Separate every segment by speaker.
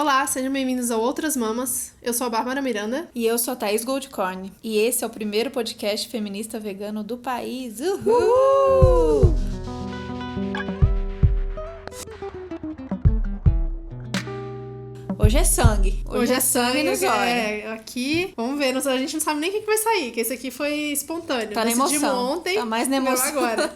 Speaker 1: Olá, sejam bem-vindos ao Outras Mamas. Eu sou a Bárbara Miranda.
Speaker 2: E eu sou a Thaís Goldcorn. E esse é o primeiro podcast feminista vegano do país. Uhul! Hoje é sangue. Hoje é sangue nos olhos.
Speaker 1: Aqui, vamos ver. A gente não sabe nem o que vai sair, que esse aqui foi espontâneo.
Speaker 2: Tá na emoção.
Speaker 1: Ontem,
Speaker 2: tá mais na emoção.
Speaker 1: Agora.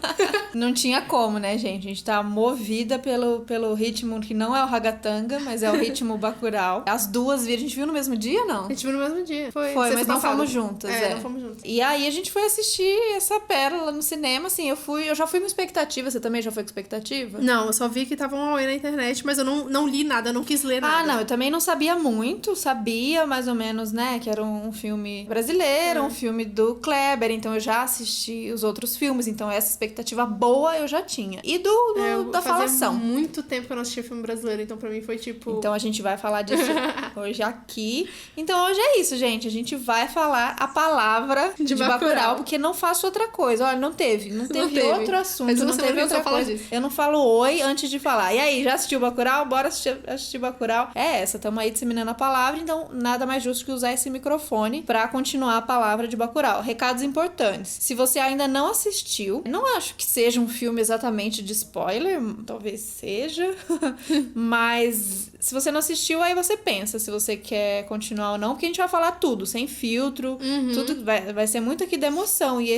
Speaker 2: Não tinha como, né, gente? A gente tá movida pelo ritmo que não é o ragatanga, mas é o ritmo Bacurau. As duas viram. A gente viu no mesmo dia, não?
Speaker 1: A gente viu no mesmo dia. Foi
Speaker 2: mas não fomos juntas.
Speaker 1: Não fomos juntas.
Speaker 2: E aí a gente foi assistir essa pérola no cinema, assim. Eu já fui com expectativa. Você também já foi com expectativa?
Speaker 1: Não, eu só vi que tava um auê na internet, mas eu não li nada, não quis ler nada.
Speaker 2: Ah, não, eu também não sabia muito, sabia mais ou menos, né, que era um filme brasileiro, um filme do Kleber, então eu já assisti os outros filmes, então essa expectativa boa eu já tinha. E da falação.
Speaker 1: Fazia muito tempo que eu não assistia filme brasileiro, então pra mim foi tipo...
Speaker 2: Então a gente vai falar disso hoje aqui. Então hoje é isso, gente, a gente vai falar a palavra de Bacurau, porque não faço outra coisa. Olha, não teve outro assunto,
Speaker 1: mas
Speaker 2: não teve outra coisa. Eu não falo oi antes de falar. E aí, já assistiu Bacurau? Bora assistir Bacurau. É essa, tamo aí disseminando a palavra, então nada mais justo que usar esse microfone pra continuar a palavra de Bacurau. Recados importantes. Se você ainda não assistiu, não acho que seja um filme exatamente de spoiler, talvez seja, mas se você não assistiu, aí você pensa se você quer continuar ou não, porque a gente vai falar tudo, sem filtro, tudo vai ser muito aqui da emoção, e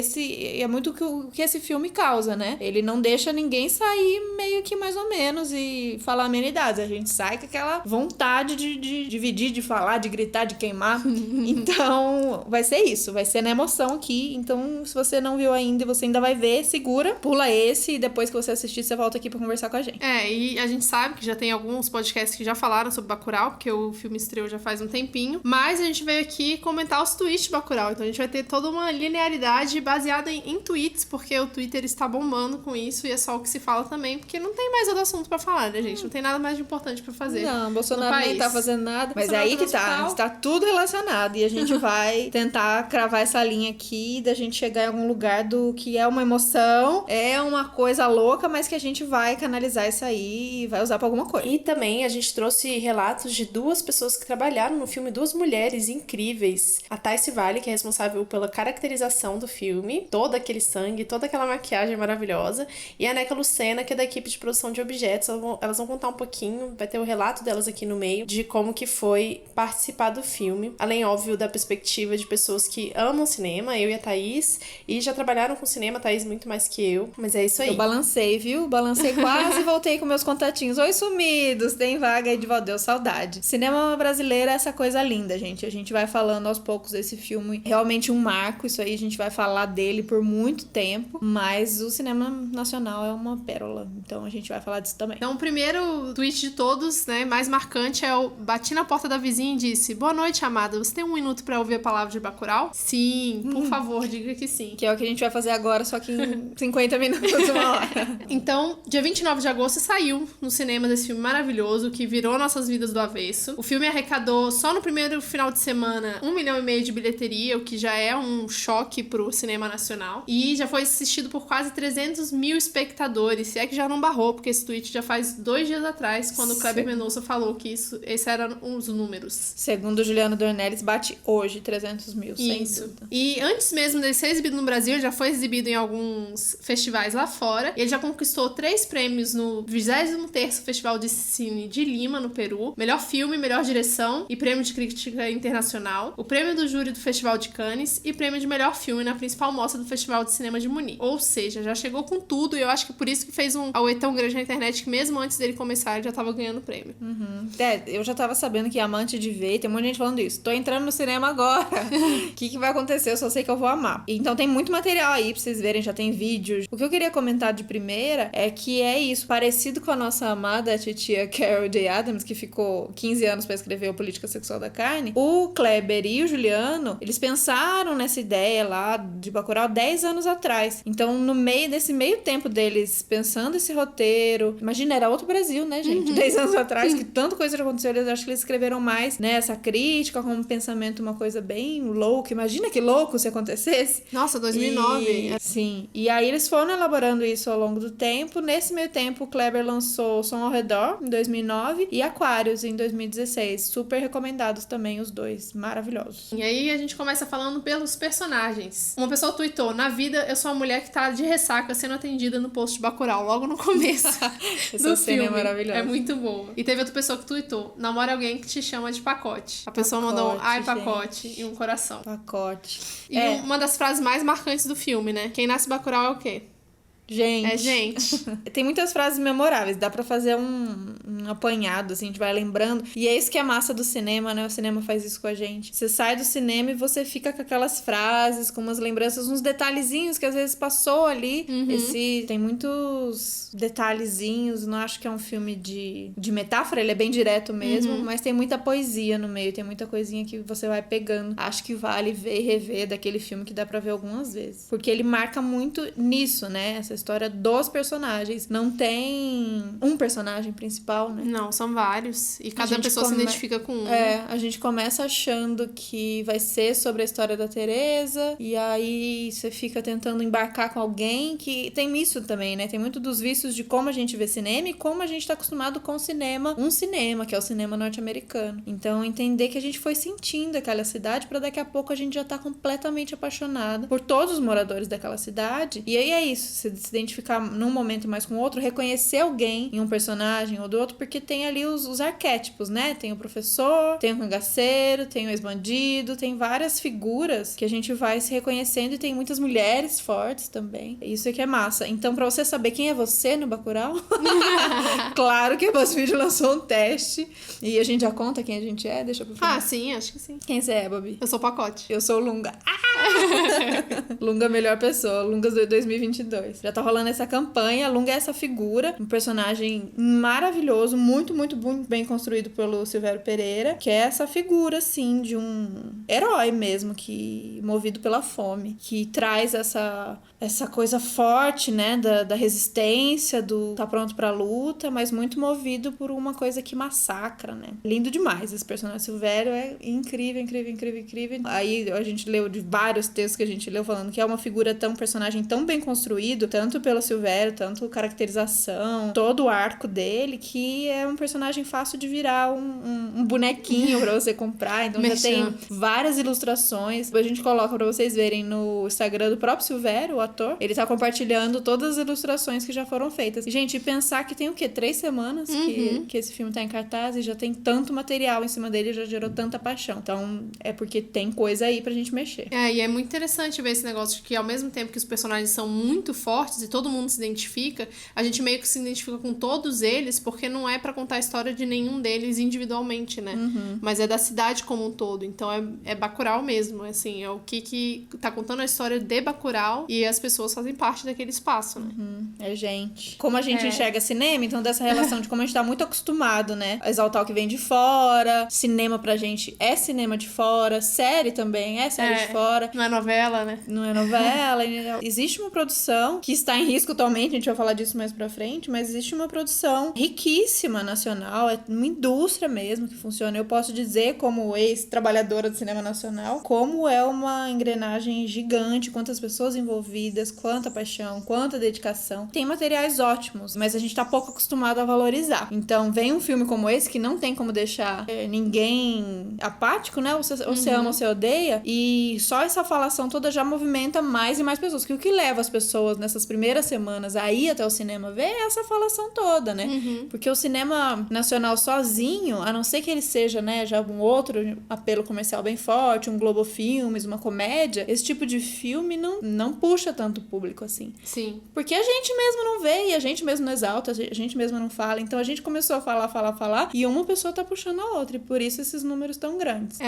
Speaker 2: é muito o que esse filme causa, né? Ele não deixa ninguém sair meio que mais ou menos e falar amenidades, a gente sai com aquela vontade de dividir, de falar, de gritar, de queimar. Então, vai ser isso. Vai ser na emoção aqui. Então, se você não viu ainda e você ainda vai ver, segura, pula esse e depois que você assistir, você volta aqui pra conversar com a gente.
Speaker 1: E a gente sabe que já tem alguns podcasts que já falaram sobre Bacurau, porque o filme estreou já faz um tempinho. Mas a gente veio aqui comentar os tweets de Bacurau. Então, a gente vai ter toda uma linearidade baseada em tweets, porque o Twitter está bombando com isso e é só o que se fala também, porque não tem mais outro assunto pra falar, né, gente? Não tem nada mais de importante pra fazer.
Speaker 2: Não, Bolsonaro nem tá fazendo nada. Mas é aí que tá. Está tudo relacionado. E a gente vai tentar cravar essa linha aqui da gente chegar em algum lugar do que é uma emoção, é uma coisa louca, mas que a gente vai canalizar isso aí e vai usar pra alguma coisa.
Speaker 3: E também a gente trouxe relatos de duas pessoas que trabalharam no filme, duas mulheres incríveis. A Thaís Vale, que é responsável pela caracterização do filme, todo aquele sangue, toda aquela maquiagem maravilhosa, e a Neca Lucena, que é da equipe de produção de objetos. Elas vão contar um pouquinho, vai ter o relato delas aqui no meio, de como que foi participar do filme, além, óbvio, da perspectiva de pessoas que amam cinema, eu e a Thaís, e já trabalharam com cinema, a Thaís muito mais que eu, mas é isso aí.
Speaker 2: Eu balancei, viu? Balancei quase e voltei com meus contatinhos. Oi, sumidos! Tem vaga aí de Valdeu, saudade. Cinema brasileiro é essa coisa linda, gente. A gente vai falando aos poucos desse filme, realmente um marco, isso aí a gente vai falar dele por muito tempo, mas o cinema nacional é uma pérola, então a gente vai falar disso também.
Speaker 1: Então, o primeiro tweet de todos, né, mais marcante é o bati na porta da vizinha e disse: boa noite, amada, você tem um minuto pra ouvir a palavra de Bacurau? Sim, por favor, diga que sim.
Speaker 2: Que é o que a gente vai fazer agora, só que em 50 minutos, uma hora.
Speaker 1: Então, dia 29 de agosto saiu no cinema desse filme maravilhoso que virou nossas vidas do avesso. O filme arrecadou só no primeiro final de semana 1,5 milhão de bilheteria, o que já é um choque pro cinema nacional. E já foi assistido por quase 300 mil espectadores, se é que já não barrou, porque esse tweet já faz 2 dias atrás, quando o Kleber Mendonça falou que esses eram os números.
Speaker 2: Segundo o Juliano Dornelles, bate hoje 300 mil, sem dúvida.
Speaker 1: E antes mesmo dele ser exibido no Brasil, ele já foi exibido em alguns festivais lá fora. Ele já conquistou 3 prêmios no 23º Festival de Cine de Lima, no Peru. Melhor filme, melhor direção e prêmio de crítica internacional. O prêmio do júri do Festival de Cannes e prêmio de melhor filme na principal mostra do Festival de Cinema de Munique. Ou seja, já chegou com tudo e eu acho que por isso que fez um auê tão grande na internet que mesmo antes dele começar ele já tava ganhando prêmio.
Speaker 2: Eu já tava sabendo que amante de ver, tem muita gente falando isso. Tô entrando no cinema agora. O que vai acontecer? Eu só sei que eu vou amar. Então tem muito material aí pra vocês verem, já tem vídeos. O que eu queria comentar de primeira é que é isso, parecido com a nossa amada titia Carol J. Adams, que ficou 15 anos pra escrever o Política Sexual da Carne. O Kleber e o Juliano, eles pensaram nessa ideia lá de Bacurau 10 anos atrás. Então, no meio desse meio tempo deles pensando esse roteiro, imagina, era outro Brasil, né, gente? 10 anos atrás, que tanta coisa coisa já aconteceu, eu acho que eles escreveram mais, né, essa crítica como um pensamento, uma coisa bem louca. Imagina que louco se acontecesse.
Speaker 1: Nossa, 2009.
Speaker 2: Sim. E aí eles foram elaborando isso ao longo do tempo. Nesse meio tempo, o Kleber lançou Som ao Redor, em 2009, e Aquários, em 2016. Super recomendados também os dois. Maravilhosos.
Speaker 1: E aí a gente começa falando pelos personagens. Uma pessoa tweetou: na vida, eu sou uma mulher que tá de ressaca sendo atendida no posto de Bacurau, logo no começo
Speaker 2: Essa
Speaker 1: do
Speaker 2: cena
Speaker 1: filme.
Speaker 2: é maravilhosa.
Speaker 1: É muito boa. E teve outra pessoa que tweetou: namora alguém que te chama de pacote. A pessoa mandou um ai, pacote, e um coração.
Speaker 2: Pacote.
Speaker 1: E uma das frases mais marcantes do filme, né? Quem nasce Bacurau é o quê?
Speaker 2: Gente.
Speaker 1: É gente.
Speaker 2: Tem muitas frases memoráveis, dá pra fazer um apanhado, assim, a gente vai lembrando. E é isso que é massa do cinema, né? O cinema faz isso com a gente. Você sai do cinema e você fica com aquelas frases, com umas lembranças, uns detalhezinhos que às vezes passou ali. Tem muitos detalhezinhos, não acho que é um filme de metáfora, ele é bem direto mesmo, mas tem muita poesia no meio, tem muita coisinha que você vai pegando. Acho que vale ver e rever daquele filme que dá pra ver algumas vezes. Porque ele marca muito nisso, né? Essa história dos personagens. Não tem um personagem principal, né?
Speaker 1: Não, são vários. E cada pessoa se identifica com um.
Speaker 2: A gente começa achando que vai ser sobre a história da Teresa, e aí você fica tentando embarcar com alguém que tem isso também, né? Tem muito dos vícios de como a gente vê cinema e como a gente tá acostumado com o cinema, que é o cinema norte-americano. Então, entender que a gente foi sentindo aquela cidade pra daqui a pouco a gente já tá completamente apaixonada por todos os moradores daquela cidade. E aí é isso, se identificar num momento mais com o outro, reconhecer alguém em um personagem ou do outro, porque tem ali os arquétipos, né? Tem o professor, tem o cangaceiro, tem o ex-bandido, tem várias figuras que a gente vai se reconhecendo, e tem muitas mulheres fortes também. Isso é que é massa. Então, pra você saber quem é você no Bacurau, claro que a BuzzFeed lançou um teste, e a gente já conta quem a gente é, deixa eu
Speaker 1: Ah, sim, acho que sim.
Speaker 2: Quem você é, Babi?
Speaker 1: Eu sou o pacote.
Speaker 2: Eu sou o Lunga. Lunga, melhor pessoa. Lungas 2022. Já tá rolando essa campanha. Lunga é essa figura, um personagem maravilhoso, muito, muito bem construído pelo Silvério Pereira, que é essa figura, assim, de um herói mesmo, que movido pela fome, que traz essa coisa forte, né, da resistência, do tá pronto pra luta, mas muito movido por uma coisa que massacra, né. Lindo demais esse personagem. Silvério é incrível, incrível, incrível, incrível. Aí a gente leu de vários textos que a gente leu falando que é uma figura um personagem tão bem construído, tanto pelo Silvério, tanto caracterização, todo o arco dele, que é um personagem fácil de virar um bonequinho pra você comprar. Então já tem várias ilustrações. A gente coloca pra vocês verem no Instagram do próprio Silvério, o ator. Ele tá compartilhando todas as ilustrações que já foram feitas. E, gente, pensar que tem o quê? 3 semanas que esse filme tá em cartaz e já tem tanto material em cima dele, já gerou tanta paixão. Então, é porque tem coisa aí pra gente mexer.
Speaker 1: E é muito interessante ver esse negócio de que, ao mesmo tempo que os personagens são muito fortes e todo mundo se identifica, a gente meio que se identifica com todos eles, porque não é pra contar a história de nenhum deles individualmente, né? Mas é da cidade como um todo. Então, é Bacurau mesmo, assim, é o que tá contando a história de Bacurau, e as pessoas fazem parte daquele espaço, né?
Speaker 2: É gente. Como a gente enxerga cinema, então dessa relação de como a gente tá muito acostumado, né? A exaltar o que vem de fora, cinema pra gente é cinema de fora, série também é série de fora.
Speaker 1: Não é novela, né?
Speaker 2: Não é novela. Existe uma produção que está em risco atualmente, a gente vai falar disso mais pra frente, mas existe uma produção riquíssima nacional, é uma indústria mesmo que funciona. Eu posso dizer, como ex-trabalhadora do cinema nacional, como é uma engrenagem gigante, quantas pessoas envolvidas, quanta paixão, quanta dedicação. Tem materiais ótimos, mas a gente tá pouco acostumado a valorizar. Então, vem um filme como esse que não tem como deixar ninguém apático, né? Ou você ama ou você odeia, e só essa falação toda já movimenta mais e mais pessoas. Que o que leva as pessoas nessas primeiras semanas a ir até o cinema ver é essa falação toda, né? Porque o cinema nacional sozinho, a não ser que ele seja, né, já um outro apelo comercial bem forte, um Globo Filmes, uma comédia, esse tipo de filme não puxa tanto público assim.
Speaker 1: Sim.
Speaker 2: Porque a gente mesmo não vê, e a gente mesmo não exalta, a gente mesmo não fala. Então a gente começou a falar, e uma pessoa tá puxando a outra, e por isso esses números tão grandes.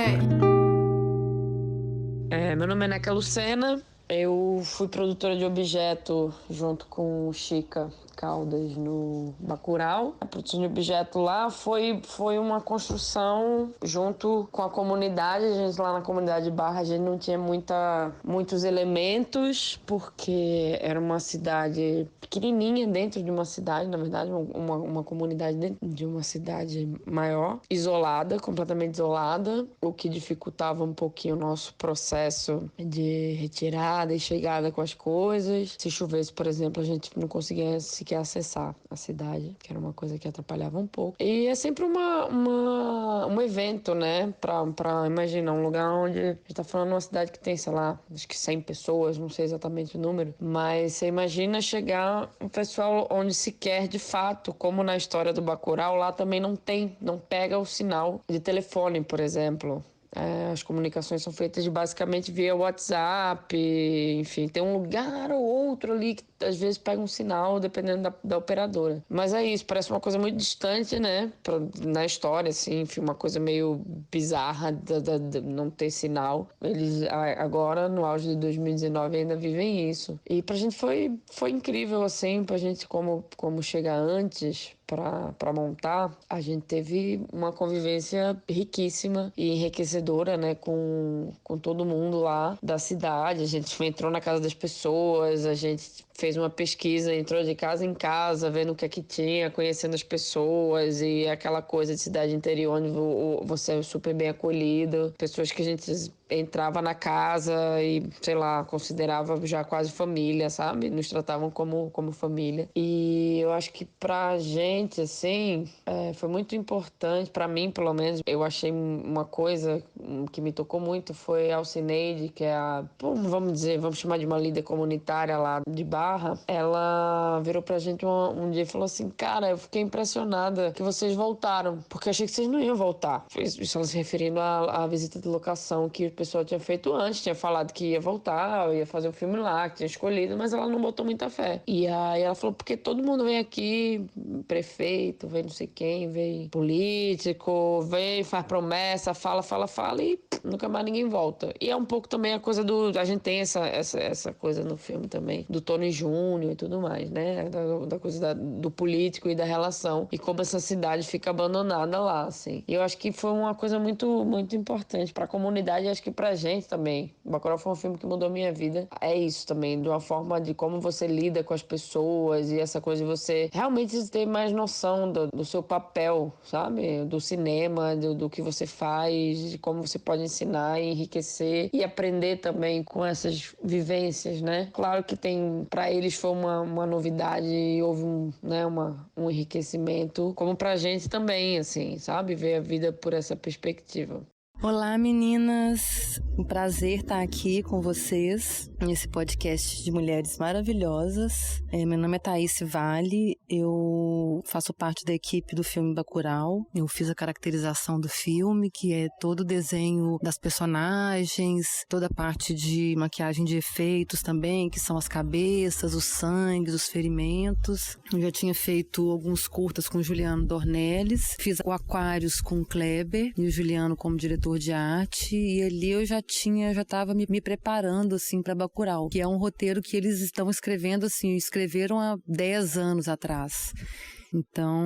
Speaker 4: Meu nome é Neca Lucena, eu fui produtora de objeto junto com o Chica Caldas no Bacurau. A produção de objeto lá foi uma construção junto com a comunidade. A gente lá na comunidade de Barra, a gente não tinha muitos elementos, porque era uma cidade pequenininha dentro de uma cidade, na verdade, uma comunidade dentro de uma cidade maior, isolada, completamente isolada, o que dificultava um pouquinho o nosso processo de retirada e chegada com as coisas. Se chovesse, por exemplo, a gente não conseguia sequer acessar a cidade, que era uma coisa que atrapalhava um pouco. E é sempre um evento, né, pra imaginar um lugar onde a gente tá falando de uma cidade que tem, sei lá, acho que 100 pessoas, não sei exatamente o número, mas você imagina chegar um pessoal onde se quer de fato, como na história do Bacurau, lá também não pega o sinal de telefone, por exemplo. As comunicações são feitas basicamente via WhatsApp, enfim, tem um lugar ou outro ali que às vezes pega um sinal, dependendo da operadora. Mas é isso, parece uma coisa muito distante, né, na história, assim, enfim, uma coisa meio bizarra de não ter sinal. Eles agora, no auge de 2019, ainda vivem isso. E pra gente foi incrível, assim, pra gente como chegar antes para montar, a gente teve uma convivência riquíssima e enriquecedora, né, com todo mundo lá da cidade. A gente entrou na casa das pessoas, a gente fez uma pesquisa, entrou de casa em casa, vendo o que é que tinha, conhecendo as pessoas, e aquela coisa de cidade interior onde você é super bem acolhido, pessoas que a gente entrava na casa e, sei lá, considerava já quase família, sabe? Nos tratavam como família. E eu acho que pra gente, assim, foi muito importante, pra mim, pelo menos, eu achei uma coisa que me tocou muito, foi a Alcineide, que é vamos chamar de uma líder comunitária lá de Barra. Ela virou pra gente um dia e falou assim: cara, eu fiquei impressionada que vocês voltaram, porque eu achei que vocês não iam voltar. Isso ela se referindo à visita de locação que o pessoal tinha feito antes, tinha falado que ia voltar, ia fazer o filme lá, que tinha escolhido, mas ela não botou muita fé. E aí ela falou, porque todo mundo vem aqui, prefeito, vem não sei quem, vem político, vem, faz promessa, fala e nunca mais ninguém volta. E é um pouco também a coisa a gente tem essa coisa no filme também, do Tony Júnior e tudo mais, né? Da coisa do político e da relação. E como essa cidade fica abandonada lá, assim. E eu acho que foi uma coisa muito, muito importante pra comunidade e acho que pra gente também. Bacurau foi um filme que mudou a minha vida. É isso também, de uma forma de como você lida com as pessoas e essa coisa de você realmente ter mais noção do seu papel, sabe? Do cinema, do que você faz, de como você pode ensinar e enriquecer e aprender também com essas vivências, né? Claro que para eles foi uma novidade e houve um enriquecimento, como pra gente também, assim, sabe? Ver a vida por essa perspectiva.
Speaker 5: Olá, meninas! Um prazer estar aqui com vocês nesse podcast de mulheres maravilhosas. Meu nome é Thaís Vale, eu faço parte da equipe do filme Bacurau. Eu fiz a caracterização do filme, que é todo o desenho das personagens, toda a parte de maquiagem de efeitos também, que são as cabeças, os sangues, os ferimentos. Eu já tinha feito alguns curtas com o Juliano Dornelles, fiz o Aquários com o Kleber e o Juliano como diretor de arte, e ali eu já estava me preparando assim para Bacurau, que é um roteiro que eles estão escrevendo assim, escreveram há 10 anos atrás. Então,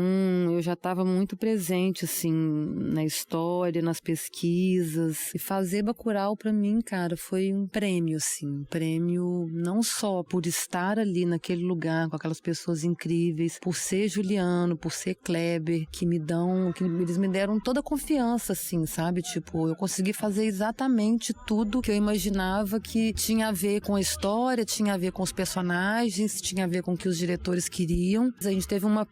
Speaker 5: eu já estava muito presente, assim, na história, nas pesquisas. E fazer Bacurau, para mim, cara, foi um prêmio, assim. Um prêmio não só por estar ali naquele lugar com aquelas pessoas incríveis, por ser Juliano, por ser Kleber, que eles me deram toda a confiança, assim, sabe? Tipo, eu consegui fazer exatamente tudo que eu imaginava que tinha a ver com a história, tinha a ver com os personagens, tinha a ver com o que os diretores queriam. A gente teve uma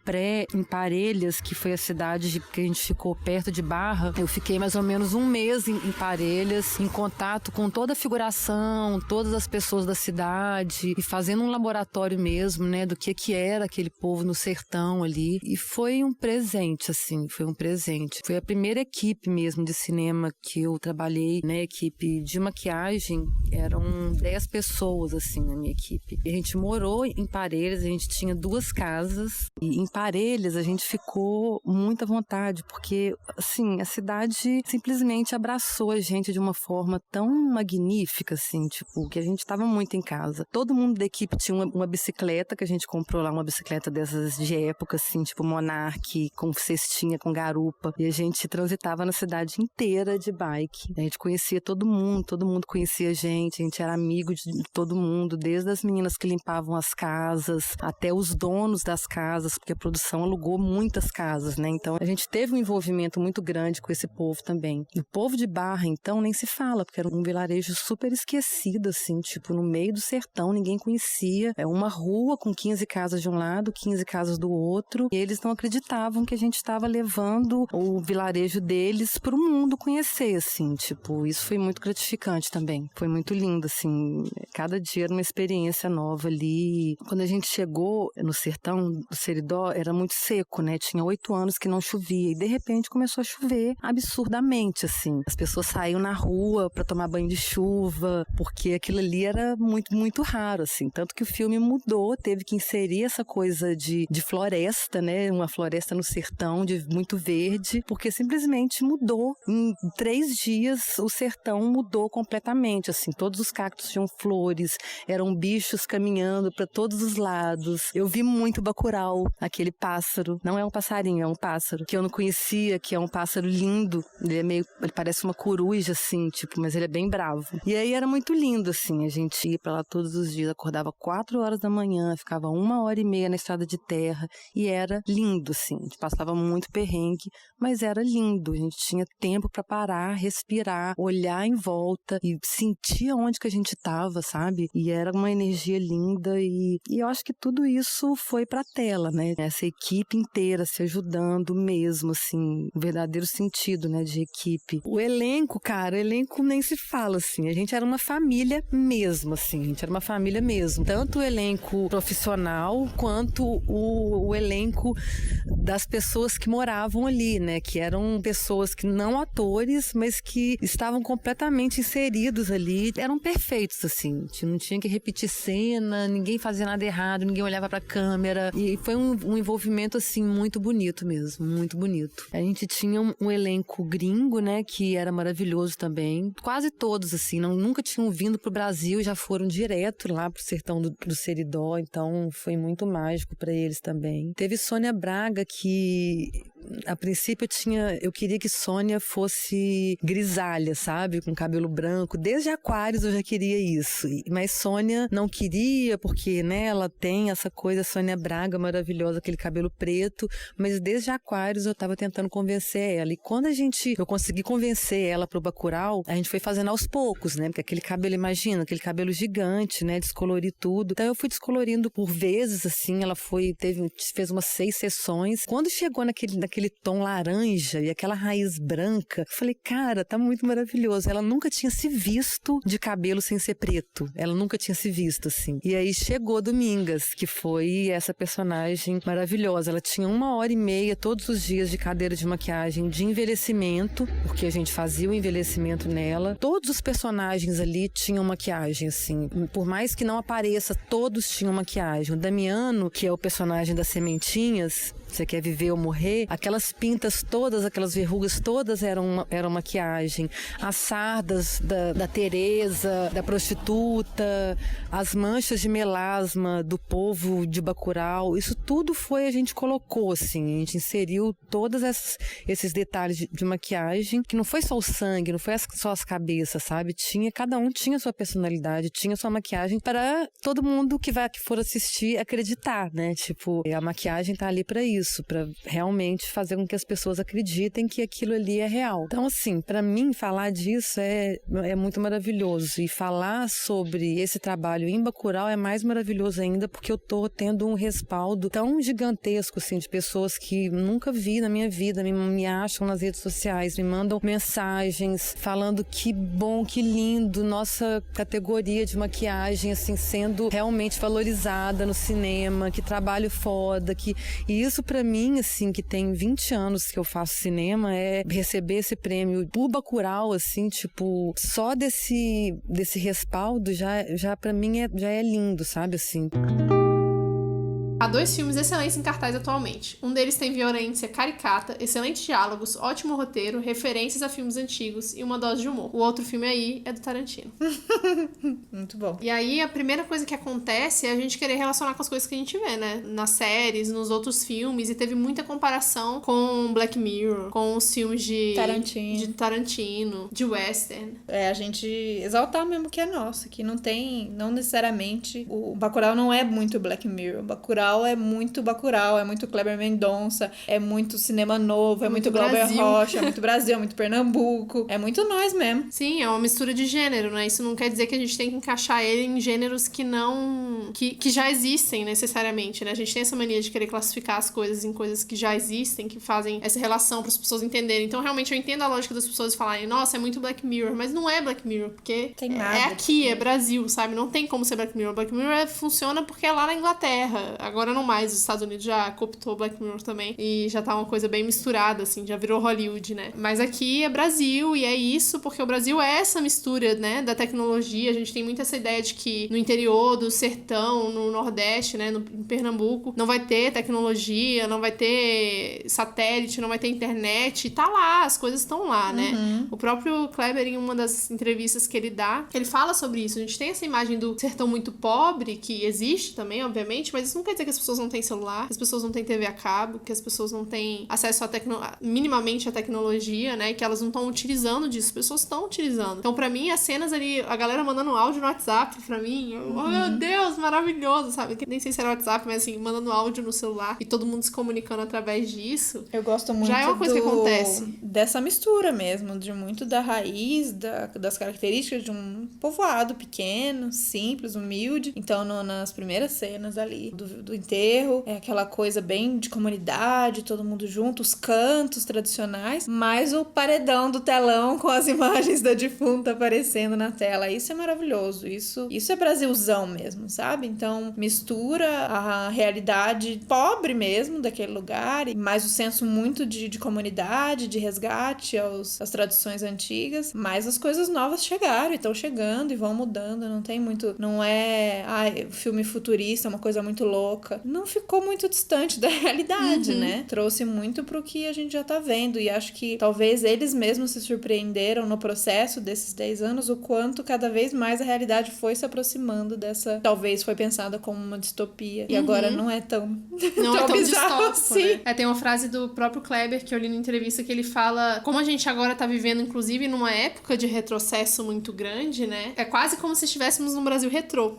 Speaker 5: em Parelhas, que foi a cidade que a gente ficou perto de Barra. Eu fiquei mais ou menos um mês em Parelhas, em contato com toda a figuração, todas as pessoas da cidade, e fazendo um laboratório mesmo, né, do que era aquele povo no sertão ali. E foi um presente, assim, foi um presente. Foi a primeira equipe mesmo de cinema que eu trabalhei, né, equipe de maquiagem, eram 10 pessoas, assim, na minha equipe. E a gente morou em Parelhas, a gente tinha 2 casas, e em Parelhas Parelhas a gente ficou muito à vontade, porque, assim, a cidade simplesmente abraçou a gente de uma forma tão magnífica, assim, tipo, que a gente estava muito em casa. Todo mundo da equipe tinha uma bicicleta que a gente comprou lá, uma bicicleta dessas de época, assim, tipo Monarch, com cestinha, com garupa, e a gente transitava na cidade inteira de bike. A gente conhecia todo mundo conhecia a gente era amigo de todo mundo, desde as meninas que limpavam as casas, até os donos das casas, porque a produção alugou muitas casas, né? Então a gente teve um envolvimento muito grande com esse povo também. E o povo de Barra, então, nem se fala, porque era um vilarejo super esquecido, assim, tipo, no meio do sertão, ninguém conhecia. É uma rua com 15 casas de um lado, 15 casas do outro, e eles não acreditavam que a gente estava levando o vilarejo deles para o mundo conhecer, assim, tipo, isso foi muito gratificante também. Foi muito lindo, assim, cada dia era uma experiência nova ali. Quando a gente chegou no sertão do Seridó, era muito seco, né? Tinha 8 anos que não chovia, e de repente começou a chover absurdamente, assim. As pessoas saíam na rua para tomar banho de chuva, porque aquilo ali era muito, muito raro, assim. Tanto que o filme mudou, teve que inserir essa coisa de floresta, né? Uma floresta no sertão, de muito verde, porque simplesmente mudou. Em 3 dias, o sertão mudou completamente, assim. Todos os cactos tinham flores, eram bichos caminhando para todos os lados. Eu vi muito bacurau, aquele pássaro. Não é um passarinho, é um pássaro que eu não conhecia, que é um pássaro lindo. Ele parece uma coruja, assim, tipo, mas ele é bem bravo. E aí era muito lindo, assim, a gente ia pra lá todos os dias, acordava 4 horas da manhã, ficava 1h30 na estrada de terra, e era lindo, assim, a gente passava muito perrengue, mas era lindo, a gente tinha tempo pra parar, respirar, olhar em volta e sentir onde que a gente tava, sabe? E era uma energia linda e eu acho que tudo isso foi pra tela, né? Essa equipe inteira se ajudando mesmo, assim, o verdadeiro sentido, né, de equipe. O elenco, cara, o elenco nem se fala, assim, a gente era uma família mesmo, assim, a gente era uma família mesmo. Tanto o elenco profissional quanto o elenco das pessoas que moravam ali, né, que eram pessoas que não atores, mas que estavam completamente inseridos ali, eram perfeitos, assim, a gente não tinha que repetir cena, ninguém fazia nada errado, ninguém olhava pra câmera, e foi um envolvimento, assim, muito bonito mesmo, muito bonito. A gente tinha um elenco gringo, né, que era maravilhoso também, quase todos, assim, nunca tinham vindo pro Brasil, já foram direto lá pro sertão do Seridó, então foi muito mágico pra eles também. Teve Sônia Braga, que a princípio eu queria que Sônia fosse grisalha, sabe? Com cabelo branco. Desde Aquários eu já queria isso. Mas Sônia não queria, porque, né, ela tem essa coisa, Sônia Braga, maravilhosa, aquele cabelo preto. Mas desde Aquários eu tava tentando convencer ela. E quando eu consegui convencer ela pro Bacurau, a gente foi fazendo aos poucos, né? Porque aquele cabelo, imagina, aquele cabelo gigante, né? Descolorir tudo. Então eu fui descolorindo por vezes, assim. Ela fez umas 6 sessões. Quando chegou naquele tom laranja e aquela raiz branca, eu falei, cara, tá muito maravilhoso. Ela nunca tinha se visto de cabelo sem ser preto. Ela nunca tinha se visto, assim. E aí chegou Domingas, que foi essa personagem maravilhosa. Ela tinha 1h30 todos os dias de cadeira de maquiagem de envelhecimento, porque a gente fazia o envelhecimento nela. Todos os personagens ali tinham maquiagem, assim. Por mais que não apareça, todos tinham maquiagem. O Damiano, que é o personagem das sementinhas, Você Quer Viver ou Morrer, aquelas pintas todas, aquelas verrugas todas eram maquiagem. As sardas da Teresa, da prostituta, as manchas de melasma do povo de Bacurau, isso tudo a gente colocou, assim, a gente inseriu todos esses detalhes de maquiagem, que não foi só o sangue, não foi só as cabeças, sabe? Cada um tinha sua personalidade, tinha sua maquiagem para todo mundo que for assistir acreditar, né? Tipo, a maquiagem tá ali para isso, para realmente fazer com que as pessoas acreditem que aquilo ali é real. Então, assim, para mim, falar disso é muito maravilhoso. E falar sobre esse trabalho em Bacurau é mais maravilhoso ainda, porque eu tô tendo um respaldo tão gigantesco, assim, de pessoas que nunca vi na minha vida, me acham nas redes sociais, me mandam mensagens falando que bom, que lindo, nossa categoria de maquiagem, assim, sendo realmente valorizada no cinema, que trabalho foda, e isso pra mim, assim, que tem 20 anos que eu faço cinema, é receber esse prêmio por Bacurau, assim, tipo, só desse respaldo já pra mim já é lindo, sabe, assim.
Speaker 1: Há 2 filmes excelentes em cartaz atualmente. Um deles tem violência caricata, excelentes diálogos, ótimo roteiro, referências a filmes antigos e uma dose de humor. O outro filme aí é do Tarantino.
Speaker 2: Muito bom.
Speaker 1: E aí, a primeira coisa que acontece é a gente querer relacionar com as coisas que a gente vê, né? Nas séries, nos outros filmes, e teve muita comparação com Black Mirror, com os filmes de Tarantino, de western.
Speaker 2: A gente exaltar mesmo que é nosso, que não necessariamente, o Bacurau não é muito Black Mirror, o Bacurau é muito Kleber Mendonça, é muito cinema novo, é muito Glauber Rocha, é muito Brasil, é muito Pernambuco, é muito nós mesmo.
Speaker 1: Sim, é uma mistura de gênero, né? Isso não quer dizer que a gente tem que encaixar ele em gêneros que já existem necessariamente, né? A gente tem essa mania de querer classificar as coisas em coisas que já existem, que fazem essa relação para as pessoas entenderem. Então, realmente, eu entendo a lógica das pessoas falarem, nossa, é muito Black Mirror, mas não é Black Mirror, porque
Speaker 2: tem nada,
Speaker 1: é aqui, é Brasil, sabe? Não tem como ser Black Mirror. Black Mirror funciona porque é lá na Inglaterra. Agora não mais, os Estados Unidos já cooptou Black Mirror também, e já tá uma coisa bem misturada, assim, já virou Hollywood, né? Mas aqui é Brasil, e é isso, porque o Brasil é essa mistura, né, da tecnologia. A gente tem muito essa ideia de que no interior do sertão, no Nordeste, né, em Pernambuco, não vai ter tecnologia, não vai ter satélite, não vai ter internet, e tá lá, as coisas estão lá, né? O próprio Kleber, em uma das entrevistas que ele dá, ele fala sobre isso. A gente tem essa imagem do sertão muito pobre, que existe também, obviamente, mas isso não quer dizer que as pessoas não têm celular, que as pessoas não têm TV a cabo, que as pessoas não têm acesso minimamente à tecnologia, né, e que elas não estão utilizando disso. As pessoas estão utilizando. Então, pra mim, as cenas ali, a galera mandando áudio no WhatsApp, pra mim, oh meu Deus, maravilhoso, sabe? Que nem sei se era WhatsApp, mas assim, mandando áudio no celular e todo mundo se comunicando através disso.
Speaker 2: Eu gosto muito
Speaker 1: já é uma coisa que acontece.
Speaker 2: Dessa mistura mesmo, de muito da raiz, das características de um povoado pequeno, simples, humilde. Então, nas primeiras cenas ali do enterro, é aquela coisa bem de comunidade, todo mundo junto, os cantos tradicionais, mais o paredão do telão com as imagens da defunta aparecendo na tela. Isso é maravilhoso. Isso é Brasilzão mesmo, sabe? Então, mistura a realidade pobre mesmo daquele lugar, e mais o senso muito de comunidade, de resgate às tradições antigas, mas as coisas novas chegaram e estão chegando e vão mudando. Não tem muito... Não é... filme futurista, uma coisa muito louca. Não ficou muito distante da realidade, né? Trouxe muito pro que a gente já tá vendo, e acho que talvez eles mesmos se surpreenderam no processo desses 10 anos, o quanto cada vez mais a realidade foi se aproximando dessa... Talvez foi pensada como uma distopia, e agora não é tão...
Speaker 1: Não é tão
Speaker 2: bizarro
Speaker 1: distópico,
Speaker 2: assim.
Speaker 1: né? Tem uma frase do próprio Kleber que eu li na entrevista que ele fala como a gente agora tá vivendo, inclusive, numa época de retrocesso muito grande, né? É quase como se estivéssemos no Brasil retrô.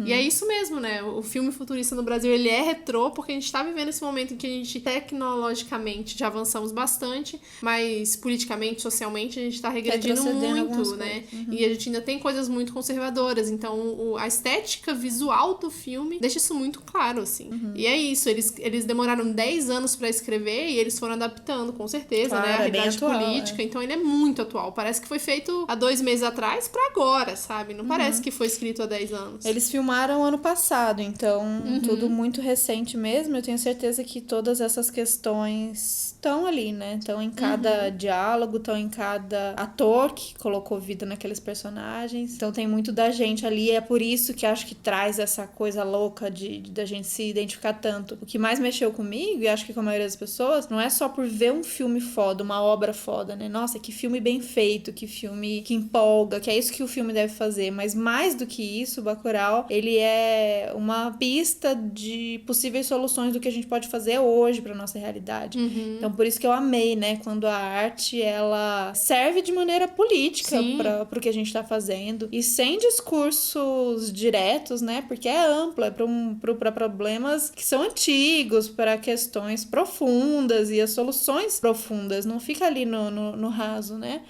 Speaker 1: E é isso mesmo, né? O filme futurista no Brasil, ele é retrô porque a gente tá vivendo esse momento em que a gente tecnologicamente já avançamos bastante, mas politicamente, socialmente, a gente tá regredindo muito, né? E a gente ainda tem coisas muito conservadoras. Então, a estética visual do filme deixa isso muito claro, assim. E é isso, eles demoraram 10 anos pra escrever e eles foram adaptando, com certeza,
Speaker 2: claro,
Speaker 1: né? A realidade
Speaker 2: atual,
Speaker 1: política. Então, ele é muito atual. Parece que foi feito há 2 meses atrás pra agora, sabe? Não parece que foi escrito há 10 anos.
Speaker 2: Eles filmaram ano passado, então tudo muito recente mesmo. Eu tenho certeza que todas essas questões estão ali, né? Estão em cada diálogo, estão em cada ator que colocou vida naqueles personagens. Então tem muito da gente ali, é por isso que acho que traz essa coisa louca da gente se identificar tanto. O que mais mexeu comigo, e acho que com a maioria das pessoas, não é só por ver um filme foda, uma obra foda, né? Nossa, que filme bem feito, que filme que empolga, que é isso que o filme deve fazer. Mas mais do que isso, o Bacurau, ele é uma pista de possíveis soluções do que a gente pode fazer hoje pra nossa realidade. Então, por isso que eu amei, né? Quando a arte, ela serve de maneira política pro que a gente tá fazendo. E sem discursos diretos, né? Porque é ampla, pra problemas que são antigos, para questões profundas e as soluções profundas. Não fica ali no raso, né?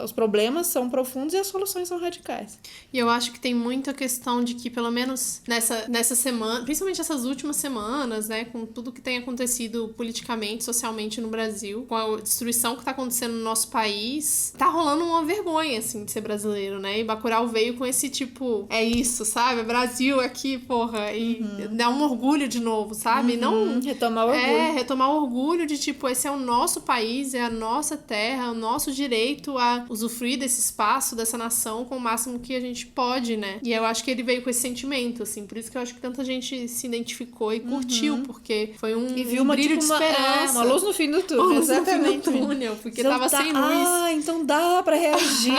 Speaker 2: Os problemas são profundos e as soluções são radicais.
Speaker 1: E eu acho que tem muita questão de que, pelo menos nessa semana, principalmente essas últimas semanas, né, com tudo que tem acontecido politicamente, socialmente no Brasil, com a destruição que tá acontecendo no nosso país, tá rolando uma vergonha, assim, de ser brasileiro, né? E Bacurau veio com esse tipo, é isso, sabe? Brasil aqui, porra, e dá um orgulho de novo, sabe? Não
Speaker 2: retomar o orgulho.
Speaker 1: Retomar o orgulho de, tipo, esse é o nosso país, é a nossa terra, é o nosso direito a usufruir desse espaço, dessa nação com o máximo que a gente pode, né? E E eu acho que ele veio com esse sentimento, assim. Por isso que eu acho que tanta gente se identificou e curtiu, porque foi um
Speaker 2: viu
Speaker 1: brilho de esperança.
Speaker 2: Uma luz no fim do túnel.
Speaker 1: Uma luz no
Speaker 2: Exatamente.
Speaker 1: fim do túnel, porque
Speaker 2: Então
Speaker 1: tava sem luz.
Speaker 2: Então dá pra reagir.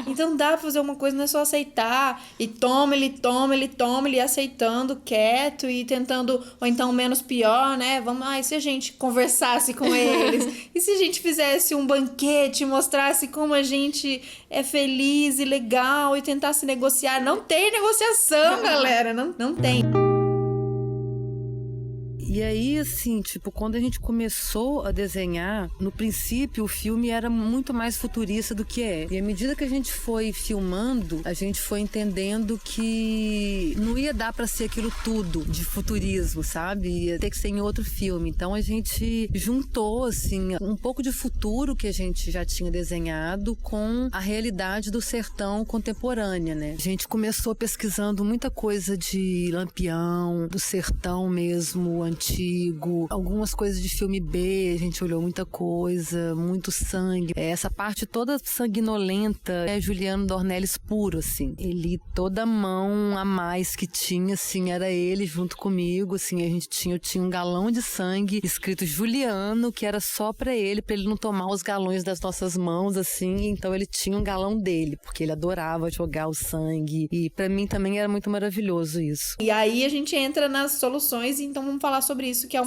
Speaker 2: Então dá pra fazer uma coisa, não é só aceitar. E toma ele aceitando, quieto e tentando, ou então menos pior, né? E se a gente conversasse com eles? E se a gente fizesse um banquete, mostrasse como a gente é feliz e legal e tentasse negociar? Não tem negociação, galera. Não tem.
Speaker 5: E aí, assim, tipo, quando a gente começou a desenhar, no princípio o filme era muito mais futurista do que é. E à medida que a gente foi filmando, a gente foi entendendo que não ia dar pra ser aquilo tudo de futurismo, sabe? Ia ter que ser em outro filme. Então a gente juntou, assim, um pouco de futuro que a gente já tinha desenhado com a realidade do sertão contemporânea, né? A gente começou pesquisando muita coisa de Lampião, do sertão mesmo, antigo, algumas coisas de filme B, a gente olhou muita coisa, muito sangue. Essa parte toda sanguinolenta é Juliano Dornelles puro, assim. Ele, toda mão a mais que tinha, assim, era ele junto comigo, assim, eu tinha um galão de sangue escrito Juliano, que era só pra ele não tomar os galões das nossas mãos, assim, então ele tinha um galão dele, porque ele adorava jogar o sangue, e pra mim também era muito maravilhoso isso.
Speaker 2: E aí a gente entra nas soluções, então vamos falar sobre isso, que é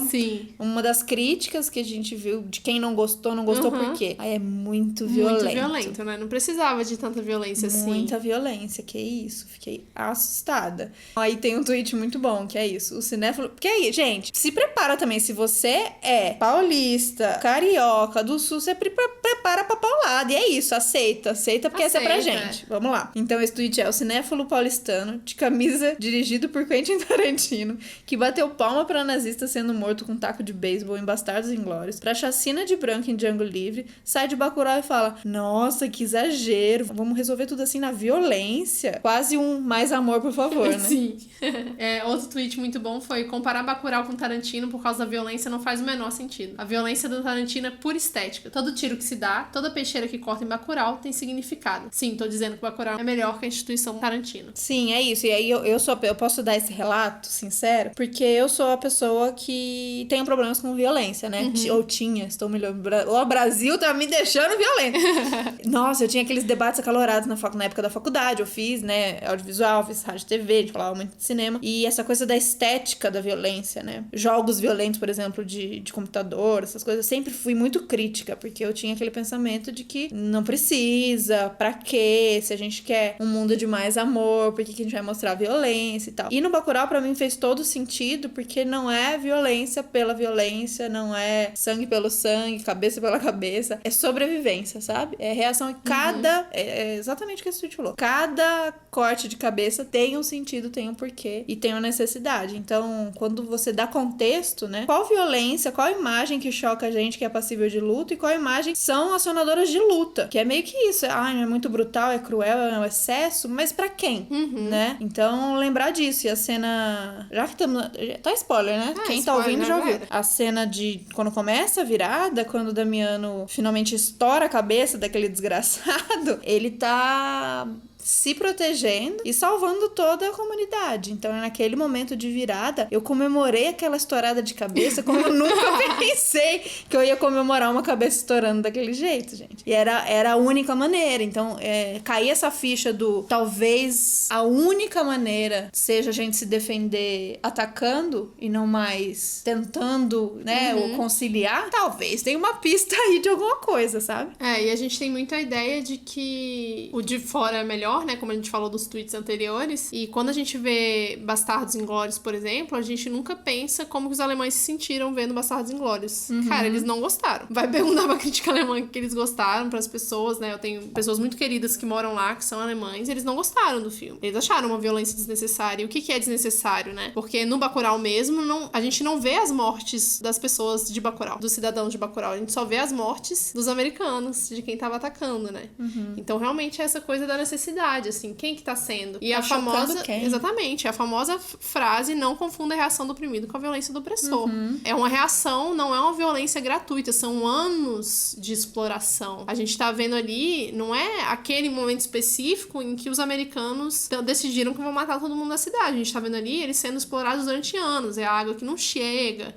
Speaker 2: uma das críticas que a gente viu de quem não gostou por quê? Aí é muito violento.
Speaker 1: Muito violento, né? Não precisava de tanta violência assim.
Speaker 2: Muita violência, que isso. Fiquei assustada. Aí tem um tweet muito bom, que é isso. O cinéfilo... Porque aí, gente, se prepara também. Se você é paulista, carioca, do sul, você prepara pra paulada. E é isso, aceita porque essa é pra gente. Vamos lá. Então esse tweet é: o cinéfilo paulistano, de camisa, dirigido por Quentin Tarantino, que bateu palma pra nazista sendo morto com um taco de beisebol em Bastardos Inglórios, pra chacina de branco em Django Livre, sai de Bacurau e fala: nossa, que exagero, vamos resolver tudo assim na violência. Quase um mais amor, por favor, né?
Speaker 1: Sim. Outro tweet muito bom foi: comparar Bacurau com Tarantino por causa da violência não faz o menor sentido. A violência do Tarantino é pura estética. Todo tiro que se dá, toda peixeira que corta em Bacurau tem significado. Sim, tô dizendo que Bacurau é melhor que a instituição Tarantino.
Speaker 2: Sim, é isso. E aí eu posso dar esse relato sincero, porque eu sou a pessoa que tem problemas com violência, né? Ou tinha, estou melhor. O Brasil tá me deixando violento. Nossa, eu tinha aqueles debates acalorados na época da faculdade. Eu fiz, né, audiovisual, fiz rádio e TV, a gente falava muito de cinema. E essa coisa da estética da violência, né? Jogos violentos, por exemplo, de computador, essas coisas. Eu sempre fui muito crítica, porque eu tinha aquele pensamento de que não precisa, pra quê? Se a gente quer um mundo de mais amor, por que a gente vai mostrar violência e tal? E no Bacurau, pra mim, fez todo sentido, porque não é violência pela violência, não é sangue pelo sangue, cabeça pela cabeça, é sobrevivência, sabe? É reação em cada... É exatamente o que a Suíte falou. Cada corte de cabeça tem um sentido, tem um porquê e tem uma necessidade. Então, quando você dá contexto, né? Qual violência, qual imagem que choca a gente que é passível de luta e qual imagem são acionadoras de luta, que é meio que isso. É muito brutal, é cruel, é um excesso, mas pra quem? Né? Então, lembrar disso. E a cena... Já que estamos... Tá spoiler, né? Quem tá ouvindo já ouviu. A cena de quando começa a virada, quando o Damiano finalmente estoura a cabeça daquele desgraçado, ele tá se protegendo e salvando toda a comunidade. Então, naquele momento de virada, eu comemorei aquela estourada de cabeça como eu nunca pensei que eu ia comemorar uma cabeça estourando daquele jeito, gente. E era a única maneira. Então, caía essa ficha do talvez a única maneira seja a gente se defender atacando e não mais tentando, né, ou conciliar. Talvez tenha uma pista aí de alguma coisa, sabe?
Speaker 1: E a gente tem muita ideia de que o de fora é melhor, né? Como a gente falou dos tweets anteriores. E quando a gente vê Bastardos Inglórios, por exemplo, a gente nunca pensa como que os alemães se sentiram vendo Bastardos Inglórios. Cara, eles não gostaram. Vai perguntar pra crítica alemã que eles gostaram, pras pessoas, né? Eu tenho pessoas muito queridas que moram lá, que são alemães, e eles não gostaram do filme. Eles acharam uma violência desnecessária. E o que é desnecessário, né? Porque no Bacurau mesmo, a gente não vê as mortes das pessoas de Bacurau, dos cidadãos de Bacurau. A gente só vê as mortes dos americanos, de quem tava atacando, né? Então, realmente, é essa coisa da necessidade. cidade, assim, quem que tá sendo? E
Speaker 2: Tá
Speaker 1: a famosa...
Speaker 2: chocando quem?
Speaker 1: Exatamente, a famosa frase, não confunda a reação do oprimido com a violência do opressor. É uma reação, não é uma violência gratuita, são anos de exploração. A gente tá vendo ali, não é aquele momento específico em que os americanos decidiram que vão matar todo mundo da cidade. A gente tá vendo ali eles sendo explorados durante anos, é a água que não chega,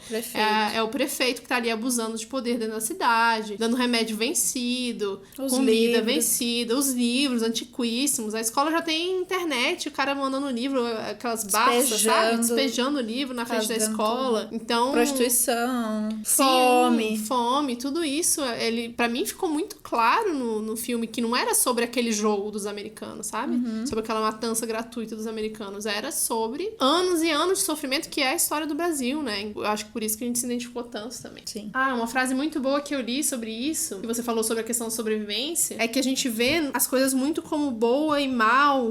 Speaker 1: é o prefeito que tá ali abusando de poder dentro da cidade, dando remédio vencido, comida vencida, os livros antiquíssimos, a escola já tem internet, o cara mandando livro, aquelas barças, sabe? Despejando o livro na frente da escola. Então,
Speaker 2: prostituição,
Speaker 1: fome, tudo isso, ele, pra mim ficou muito claro no filme que não era sobre aquele jogo dos americanos, sabe? Sobre aquela matança gratuita dos americanos, era sobre anos e anos de sofrimento, que é a história do Brasil, né? Eu acho que por isso que a gente se identificou tanto também.
Speaker 2: Sim.
Speaker 1: Uma frase muito boa que eu li sobre isso, que você falou sobre a questão da sobrevivência, é que a gente vê as coisas muito como boa e mal,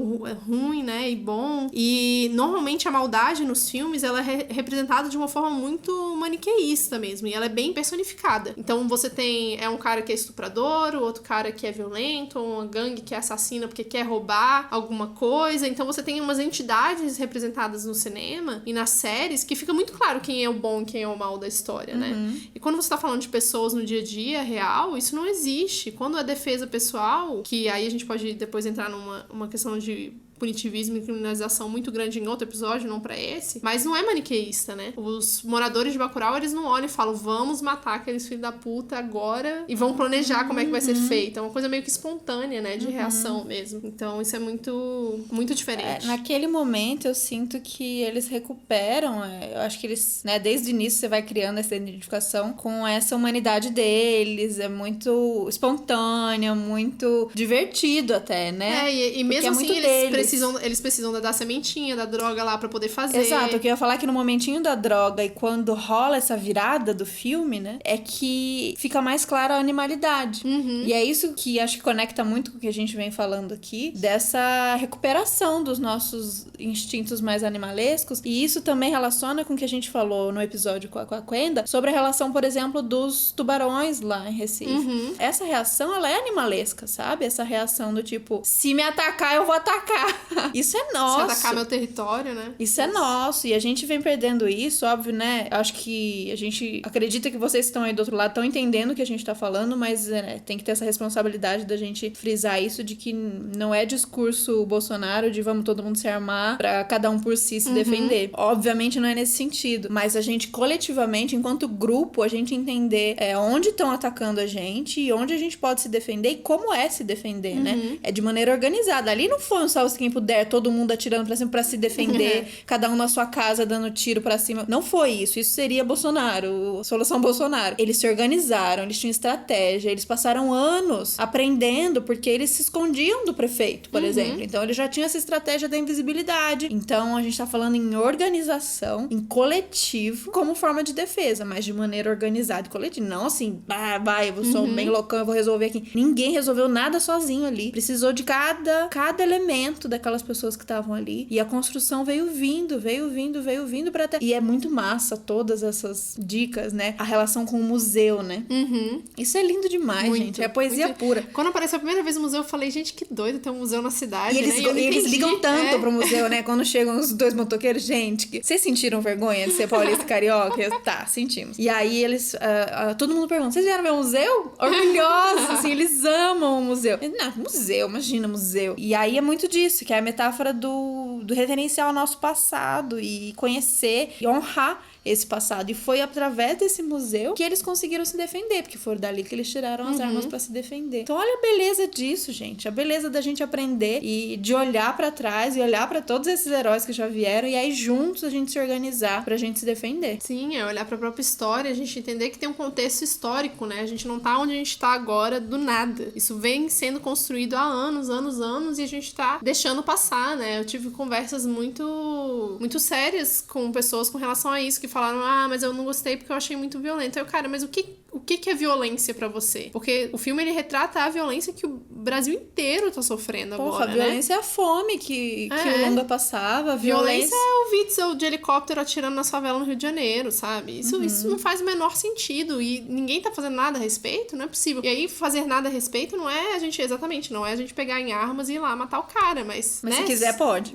Speaker 1: ruim, né, e bom. E normalmente a maldade nos filmes, ela é representada de uma forma muito maniqueísta mesmo, e ela é bem personificada. Então você tem um cara que é estuprador, o outro cara que é violento, uma gangue que é assassina porque quer roubar alguma coisa. Então você tem umas entidades representadas no cinema e nas séries que fica muito claro quem é o bom e quem é o mal da história, né? E quando você tá falando de pessoas no dia a dia real, isso não existe. Quando é defesa pessoal, que aí a gente pode depois entrar numa questão de punitivismo e criminalização muito grande em outro episódio, não pra esse, mas não é maniqueísta, né? Os moradores de Bacurau, eles não olham e falam, vamos matar aqueles filhos da puta agora e vão planejar como é que vai ser feito. É uma coisa meio que espontânea, né? De reação mesmo. Então, isso é muito, muito diferente.
Speaker 2: Naquele momento, eu sinto que eles recuperam, eu acho que eles, né, desde o início você vai criando essa identificação com essa humanidade deles, é muito espontânea, muito divertido até, né?
Speaker 1: E mesmo assim, eles precisam da sementinha, da droga lá pra poder fazer.
Speaker 2: Exato, eu queria falar que no momentinho da droga e quando rola essa virada do filme, né, é que fica mais clara a animalidade. E é isso que acho que conecta muito com o que a gente vem falando aqui, dessa recuperação dos nossos instintos mais animalescos, e isso também relaciona com o que a gente falou no episódio com a Quenda, sobre a relação, por exemplo, dos tubarões lá em Recife. Essa reação, ela é animalesca, sabe? Essa reação do tipo, se me atacar, eu vou atacar. Isso é nosso.
Speaker 1: Se atacar meu território, né?
Speaker 2: Isso é nosso. E a gente vem perdendo isso, óbvio, né? Eu acho que a gente acredita que vocês que estão aí do outro lado estão entendendo o que a gente tá falando, mas tem que ter essa responsabilidade da gente frisar isso, de que não é discurso Bolsonaro de vamos todo mundo se armar pra cada um por si se defender. Obviamente não é nesse sentido, mas a gente coletivamente, enquanto grupo, a gente entender onde estão atacando a gente e onde a gente pode se defender e como é se defender, né? É de maneira organizada. Ali não foi um salve quem puder, todo mundo atirando pra cima pra se defender, cada um na sua casa dando tiro pra cima. Não foi isso. Isso seria Bolsonaro, solução Bolsonaro. Eles se organizaram, eles tinham estratégia, eles passaram anos aprendendo, porque eles se escondiam do prefeito, por exemplo. Então eles já tinham essa estratégia da invisibilidade. Então a gente tá falando em organização, em coletivo, como forma de defesa, mas de maneira organizada e coletiva. Não assim, eu sou bem loucão, eu vou resolver aqui. Ninguém resolveu nada sozinho ali. Precisou de cada elemento daquelas pessoas que estavam ali. E a construção veio vindo pra até... E é muito massa todas essas dicas, né? A relação com o museu, né? Isso é lindo demais,
Speaker 1: muito,
Speaker 2: gente. É poesia pura.
Speaker 1: Quando apareceu a primeira vez no museu, eu falei, gente, que doido ter um museu na cidade,
Speaker 2: e eles,
Speaker 1: né?
Speaker 2: eles ligam tanto pro museu, né? Quando chegam os dois motoqueiros, gente, vocês sentiram vergonha de ser paulista e carioca? Tá, sentimos. E aí eles, todo mundo pergunta, vocês vieram ver o museu? Orgulhosos, assim, eles amam o museu. Não, museu, imagina, museu. E aí é muito disso, que é a metáfora do reverenciar o nosso passado e conhecer e honrar esse passado. E foi através desse museu que eles conseguiram se defender, porque foi dali que eles tiraram as armas pra se defender. Então olha a beleza disso, gente. A beleza da gente aprender e de olhar pra trás e olhar pra todos esses heróis que já vieram e aí juntos a gente se organizar pra gente se defender.
Speaker 1: Sim, é olhar pra própria história, a gente entender que tem um contexto histórico, né? A gente não tá onde a gente tá agora do nada. Isso vem sendo construído há anos e a gente tá deixando passar, né? Eu tive conversas muito sérias com pessoas com relação a isso, que falaram, mas eu não gostei porque eu achei muito violento. Aí eu, cara, mas o que é violência pra você? Porque o filme, ele retrata a violência que o Brasil inteiro tá sofrendo agora,
Speaker 2: a violência é a fome que o Lula passava. A violência
Speaker 1: é o Witzel de helicóptero atirando na favela no Rio de Janeiro, sabe? Isso não faz o menor sentido. E ninguém tá fazendo nada a respeito, não é possível. E aí, fazer nada a respeito não é a gente pegar em armas e ir lá matar o cara, mas
Speaker 2: se quiser, pode.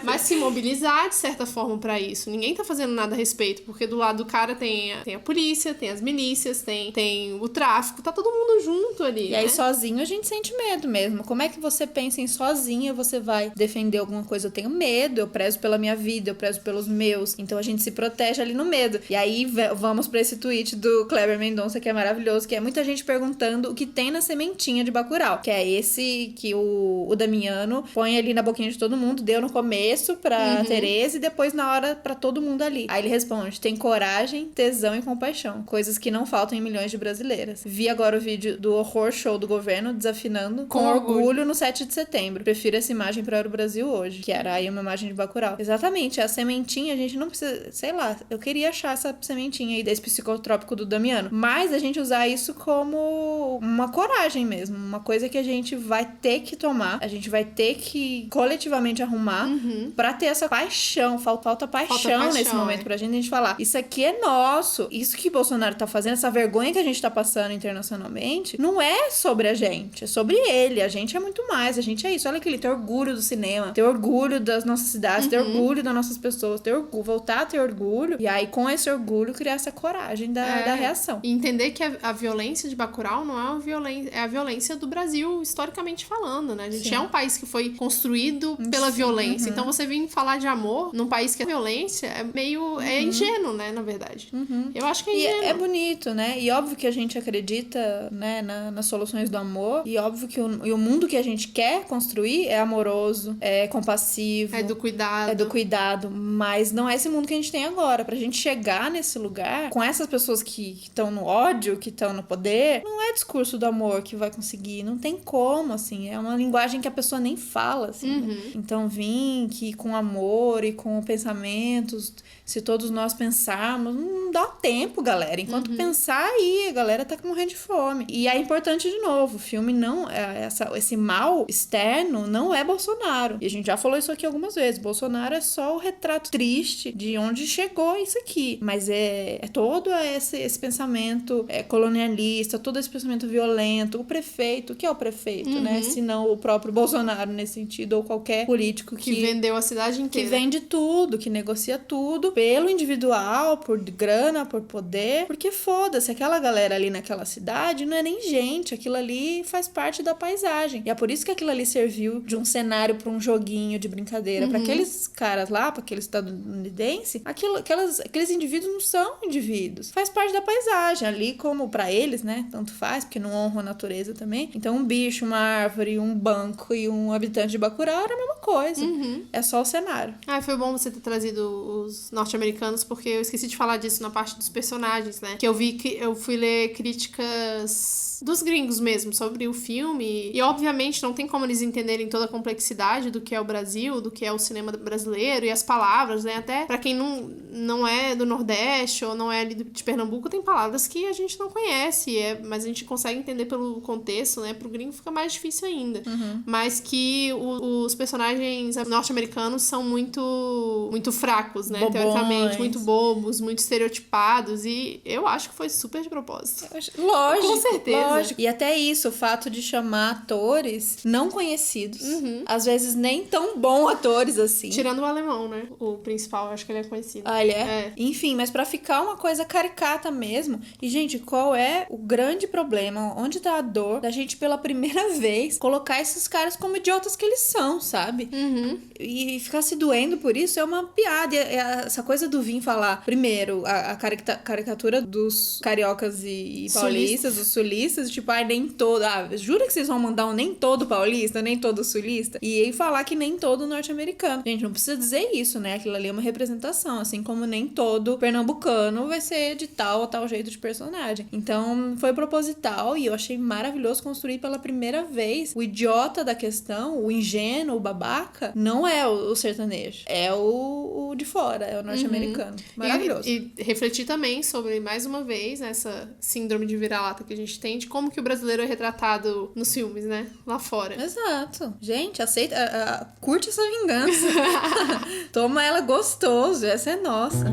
Speaker 1: Mas se mobilizar, de certa forma, pra isso. Ninguém tá fazendo nada a respeito, porque do lado do cara tem a polícia, tem as milícias, tem o tráfico, tá todo mundo junto ali,
Speaker 2: E aí, sozinho, a gente sente medo mesmo. Como é que você pensa em sozinha, você vai defender alguma coisa? Eu tenho medo, eu prezo pela minha vida, eu prezo pelos meus. Então, a gente se protege ali no medo. E aí, vamos pra esse tweet do Kleber Mendonça, que é maravilhoso, que é muita gente perguntando o que tem na sementinha de Bacurau, que é esse que o Damiano põe ali na boquinha de todo mundo, deu no começo pra Tereza e depois na hora pra todo mundo ali. Aí ele responde: tem coragem, tesão e compaixão, coisas que não faltam em milhões de brasileiras. Vi agora o vídeo do horror show do governo desafinando com orgulho no 7 de setembro. Prefiro essa imagem para o Brasil hoje, que era aí uma imagem de Bacurau. Exatamente, a sementinha, a gente não precisa, sei lá, eu queria achar essa sementinha aí desse psicotrópico do Damiano, mas a gente usar isso como uma coragem mesmo, uma coisa que a gente vai ter que tomar, a gente vai ter que coletivamente arrumar pra ter essa paixão, falta paixão nesse momento pra gente falar, isso aqui é nosso, isso que Bolsonaro tá fazendo, essa vergonha que a gente tá passando internacionalmente, não é sobre a gente, é sobre ele, a gente é muito mais, a gente é isso, olha aqui, ter orgulho do cinema, ter orgulho das nossas cidades, ter orgulho das nossas pessoas, ter orgulho, voltar a ter orgulho, e aí com esse orgulho criar essa coragem da reação.
Speaker 1: E entender que a violência de Bacurau não é a violência do Brasil, historicamente falando, né? A gente é um país que foi construído pela violência. Então, você vir falar de amor num país que é violência é meio... é ingênuo, né? Na verdade. Eu acho que é ingênuo.
Speaker 2: E é bonito, né? E óbvio que a gente acredita, né, nas soluções do amor. E óbvio que o mundo que a gente quer construir é amoroso, é compassivo.
Speaker 1: É do cuidado.
Speaker 2: É do cuidado. Mas não é esse mundo que a gente tem agora. Pra gente chegar nesse lugar, com essas pessoas que estão no ódio, que estão no poder, não é discurso do amor que vai conseguir. Não tem como, assim. É uma linguagem que a pessoa nem fala, assim. Né? Então, vim que com amor e com pensamentos, se todos nós pensarmos, não dá tempo, galera. Enquanto pensar aí, a galera tá morrendo de fome. E é importante, de novo, o filme não... esse mal externo não é Bolsonaro. E a gente já falou isso aqui algumas vezes. Bolsonaro é só o retrato triste de onde chegou isso aqui. Mas é todo esse pensamento colonialista, todo esse pensamento violento. O prefeito, o que é o prefeito, né? Se não o próprio Bolsonaro nesse sentido, ou qualquer político
Speaker 1: que vendeu a cidade inteira.
Speaker 2: Que vende tudo, que negocia tudo pelo individual, por grana, por poder. Porque foda-se, aquela galera ali naquela cidade não é nem gente, aquilo ali faz parte da paisagem. E é por isso que aquilo ali serviu de um cenário pra um joguinho de brincadeira. Pra aqueles caras lá, pra aquele estadunidense, aqueles indivíduos não são indivíduos. Faz parte da paisagem. Ali, como pra eles, né? Tanto faz, porque não honram a natureza também. Então, um bicho, uma árvore, um banco e um habitante de Bacurau era a mesma coisa. É só o cenário.
Speaker 1: Foi bom você ter trazido os norte-americanos, porque eu esqueci de falar disso na parte dos personagens, né? Que eu fui ler críticas dos gringos mesmo sobre o filme, e obviamente não tem como eles entenderem toda a complexidade do que é o Brasil, do que é o cinema brasileiro e as palavras, né? Até pra quem não é do Nordeste ou não é ali de Pernambuco, tem palavras que a gente não conhece, mas a gente consegue entender pelo contexto, né? Pro gringo fica mais difícil ainda. Mas que os personagens norte-americanos são muito, muito fracos, né?
Speaker 2: Bobões.
Speaker 1: Teoricamente, muito bobos, muito estereotipados, e eu acho que foi super de propósito.
Speaker 2: Lógico.
Speaker 1: Com certeza.
Speaker 2: Lógico. E até isso, o fato de chamar atores não conhecidos, às vezes nem tão bons atores assim.
Speaker 1: Tirando o alemão, né? O principal, eu acho que ele é conhecido.
Speaker 2: Ah, ele é? Enfim, mas pra ficar uma coisa caricata mesmo. E, gente, qual é o grande problema? Onde tá a dor da gente, pela primeira vez, colocar esses caras como idiotas que eles são, sabe? E ficar se doendo por isso é uma piada. E essa coisa do Vim falar, primeiro, a caricatura dos cariocas e paulistas, os sulistas, tipo, nem todo... jura que vocês vão mandar um nem todo paulista, nem todo sulista? E aí falar que nem todo norte-americano. Gente, não precisa dizer isso, né? Aquilo ali é uma representação, assim como nem todo pernambucano vai ser de tal ou tal jeito de personagem. Então, foi proposital e eu achei maravilhoso construir pela primeira vez o idiota da questão, o ingênuo, o babaca, não é o sertanejo. É o de fora, é o norte-americano. Maravilhoso.
Speaker 1: E refletir também sobre, mais uma vez, essa síndrome de vira-lata que a gente tem, de como que o brasileiro brasileiro é retratado nos filmes, né? Lá fora.
Speaker 2: Exato. Gente, aceita, curte essa vingança. Toma ela gostoso, essa é nossa.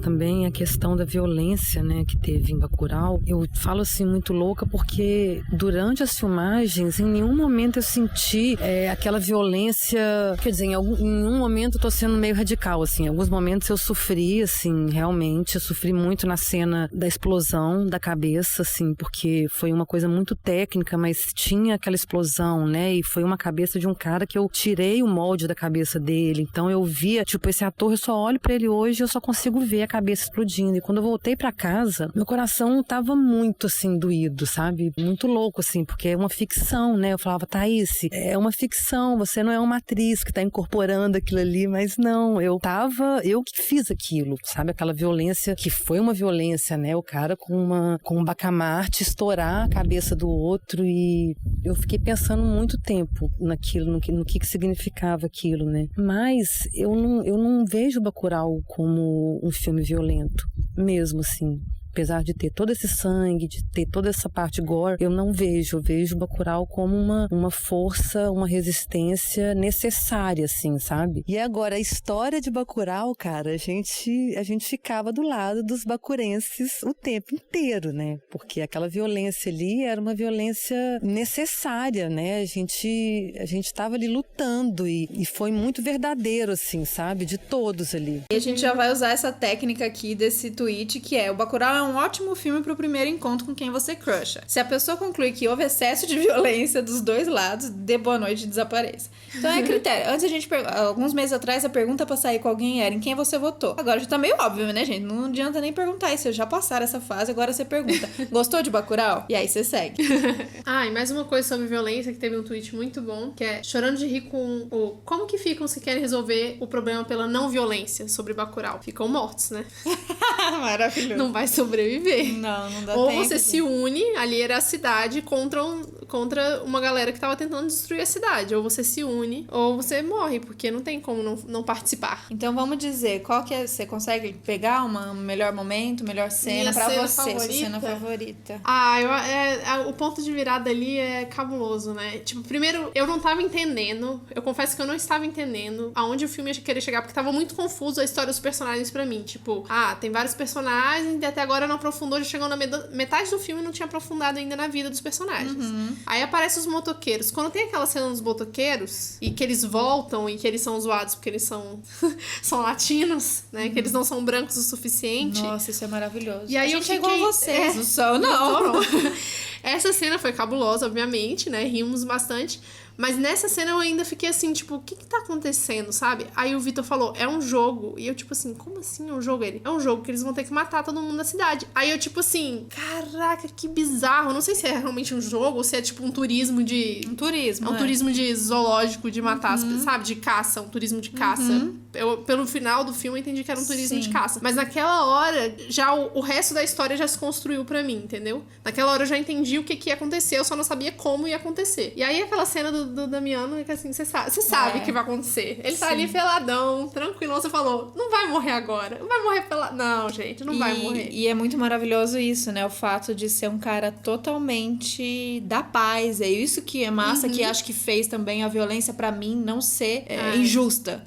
Speaker 5: Também a questão da violência, né, que teve em Bacurau. Eu falo assim muito louca porque durante as filmagens, em nenhum momento eu senti aquela violência. Quer dizer, em um momento eu tô sendo meio radical, assim. Em alguns momentos eu sofri, assim, realmente. Eu sofri muito na cena da explosão da cabeça, assim, porque foi uma coisa muito técnica, mas tinha aquela explosão, né? E foi uma cabeça de um cara que eu tirei o molde da cabeça dele. Então eu via, tipo, esse ator, eu só olho pra ele hoje e eu só consigo ver a cabeça explodindo. E quando eu voltei pra casa, meu coração tava muito, assim, doído, sabe? Muito louco, assim, porque é uma ficção, né? Eu falava, Thaís, é uma ficção, você não é uma atriz que tá incorporando aquilo ali, mas não, eu que fiz aquilo, sabe? Aquela violência, que foi uma violência, né? O cara com um bacamarte estourar a cabeça do outro, e eu fiquei pensando muito tempo naquilo, no que significava aquilo, né? Mas eu não vejo Bacurau como um filme violento, mesmo assim. Apesar de ter todo esse sangue, de ter toda essa parte gore, eu não vejo. Eu vejo Bacurau como uma força, uma resistência necessária, assim, sabe? E agora, a história de Bacurau, cara, a gente ficava do lado dos bacurenses o tempo inteiro, né? Porque aquela violência ali era uma violência necessária, né? A gente tava ali lutando e foi muito verdadeiro, assim, sabe? De todos ali.
Speaker 2: E a gente já vai usar essa técnica aqui desse tweet, que é: o Bacurau é um ótimo filme pro primeiro encontro com quem você crusha. Se a pessoa concluir que houve excesso de violência dos dois lados, dê boa noite e desapareça. Então é critério. Antes a gente alguns meses atrás, a pergunta pra sair com alguém era: em quem você votou? Agora já tá meio óbvio, né, gente? Não adianta nem perguntar isso. Já passaram essa fase, agora você pergunta: gostou de Bacurau? E aí você segue.
Speaker 1: E mais uma coisa sobre violência, que teve um tweet muito bom, que é chorando de rir com o como que ficam se querem resolver o problema pela não violência sobre Bacurau. Ficam mortos, né?
Speaker 2: Maravilhoso.
Speaker 1: Não vai sobreviver.
Speaker 2: Não dá
Speaker 1: Ou
Speaker 2: tempo.
Speaker 1: você se une, ali era a cidade, contra uma galera que tava tentando destruir a cidade. Ou você se une, ou você morre, porque não tem como não participar.
Speaker 2: Então vamos dizer, qual que é, você consegue pegar um melhor momento, melhor cena
Speaker 1: Minha
Speaker 2: pra
Speaker 1: cena
Speaker 2: você,
Speaker 1: favorita?
Speaker 2: sua cena favorita?
Speaker 1: O ponto de virada ali é cabuloso, né? Tipo, primeiro, eu não tava entendendo, eu confesso que eu não estava entendendo aonde o filme ia querer chegar, porque tava muito confuso a história dos personagens pra mim. Tipo, tem vários personagens e até agora não aprofundou, já chegou na metade do filme e não tinha aprofundado ainda na vida dos personagens. Aí aparecem os motoqueiros. Quando tem aquela cena dos motoqueiros e que eles voltam e que eles são zoados porque eles são latinos, né? Que eles não são brancos o suficiente.
Speaker 2: Nossa, isso é maravilhoso.
Speaker 1: E aí
Speaker 2: a gente é igual a vocês, não são, não.
Speaker 1: Essa cena foi cabulosa, obviamente, né? Rimos bastante. Mas nessa cena eu ainda fiquei assim, tipo, o que tá acontecendo, sabe? Aí o Vitor falou, é um jogo. E eu, tipo assim, como assim é um jogo? Ele, é um jogo que eles vão ter que matar todo mundo da cidade. Aí eu, tipo assim, caraca, que bizarro. Não sei se é realmente um jogo ou se é tipo um turismo de...
Speaker 2: Um turismo,
Speaker 1: É um turismo de zoológico, de matar, sabe? De caça, um turismo de caça. Pelo final do filme eu entendi que era um turismo de caça. Mas naquela hora, já o resto da história já se construiu pra mim, entendeu? Naquela hora eu já entendi o que ia acontecer, eu só não sabia como ia acontecer. E aí aquela cena do Damiano, que assim, você sabe que vai acontecer. Ele tá ali peladão, tranquilão, você falou, não vai morrer agora, não vai morrer pelado. Não, gente, não vai morrer.
Speaker 2: E é muito maravilhoso isso, né? O fato de ser um cara totalmente da paz. É isso que é massa, que acho que fez também a violência pra mim não ser injusta.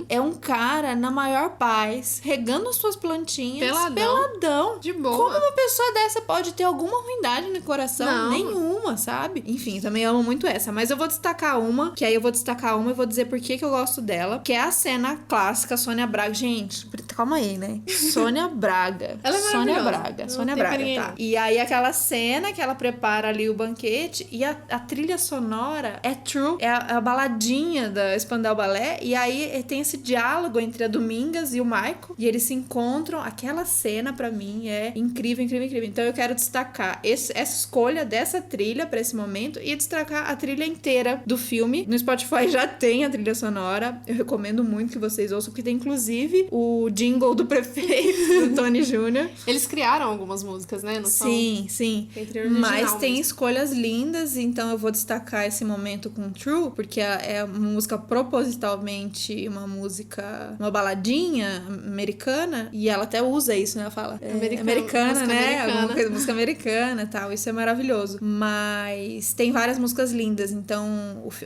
Speaker 2: É um cara na maior paz, regando as suas plantinhas. Peladão.
Speaker 1: De boa.
Speaker 2: Como uma pessoa dessa pode ter alguma ruindade no coração?
Speaker 1: Não.
Speaker 2: Nenhuma, sabe? Enfim, também amo muito essa. Mas eu vou destacar uma, que aí eu vou destacar uma e vou dizer por que eu gosto dela, que é a cena clássica Sônia Braga. Gente, calma aí, né? Sônia Braga.
Speaker 1: Ela é
Speaker 2: Sônia
Speaker 1: maravilhosa.
Speaker 2: Braga.
Speaker 1: Não
Speaker 2: Sônia
Speaker 1: tem
Speaker 2: Braga,
Speaker 1: pra ninguém.
Speaker 2: tá. E aí aquela cena que ela prepara ali o banquete e a trilha sonora é true, é a baladinha da Spandau Ballet, e aí tem esse diálogo entre a Domingas e o Michael, e eles se encontram. Aquela cena pra mim é incrível, incrível, incrível. Então eu quero destacar essa escolha dessa trilha pra esse momento e destacar a trilha inteira do filme. No Spotify já tem a trilha sonora. Eu recomendo muito que vocês ouçam, porque tem inclusive o jingle do prefeito, do Tony Jr.
Speaker 1: Eles criaram algumas músicas, né? Não
Speaker 2: Sim, sim.
Speaker 1: Entre original
Speaker 2: Mas tem
Speaker 1: mesmo.
Speaker 2: escolhas lindas, então eu vou destacar esse momento com True, porque é uma música propositalmente uma baladinha americana, e ela até usa isso, né? Ela fala americana,
Speaker 1: música
Speaker 2: né?
Speaker 1: americana.
Speaker 2: Alguma coisa, música americana e tal, isso é maravilhoso. Mas tem várias músicas lindas, então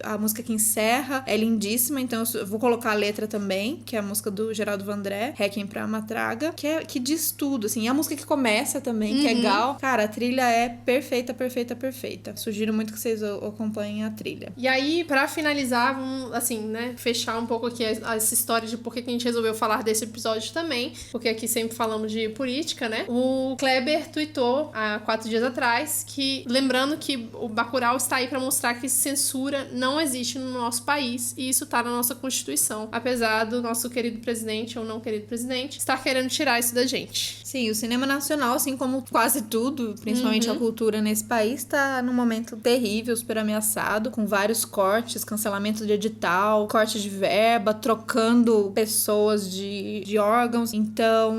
Speaker 2: a música que encerra é lindíssima, então eu vou colocar a letra também, que é a música do Geraldo Vandré, Requiem pra Matraga, que diz tudo, assim. E a música que começa também, que é Gal. Cara, a trilha é perfeita, perfeita, perfeita. Sugiro muito que vocês acompanhem a trilha.
Speaker 1: E aí, pra finalizar, vamos, assim, né, fechar um pouco aqui essa história de por que a gente resolveu falar desse episódio também, porque aqui sempre falamos de política, né? O Kleber tweetou há 4 dias atrás que, lembrando que o Bacurau está aí pra mostrar que censura não existe no nosso país, e isso tá na nossa Constituição, apesar do nosso querido presidente, ou não querido presidente, estar querendo tirar isso da gente.
Speaker 2: Sim, o cinema nacional, assim como quase tudo, principalmente a cultura nesse país, tá num momento terrível, super ameaçado, com vários cortes, cancelamento de edital, corte de verba, trocando pessoas de órgãos. Então,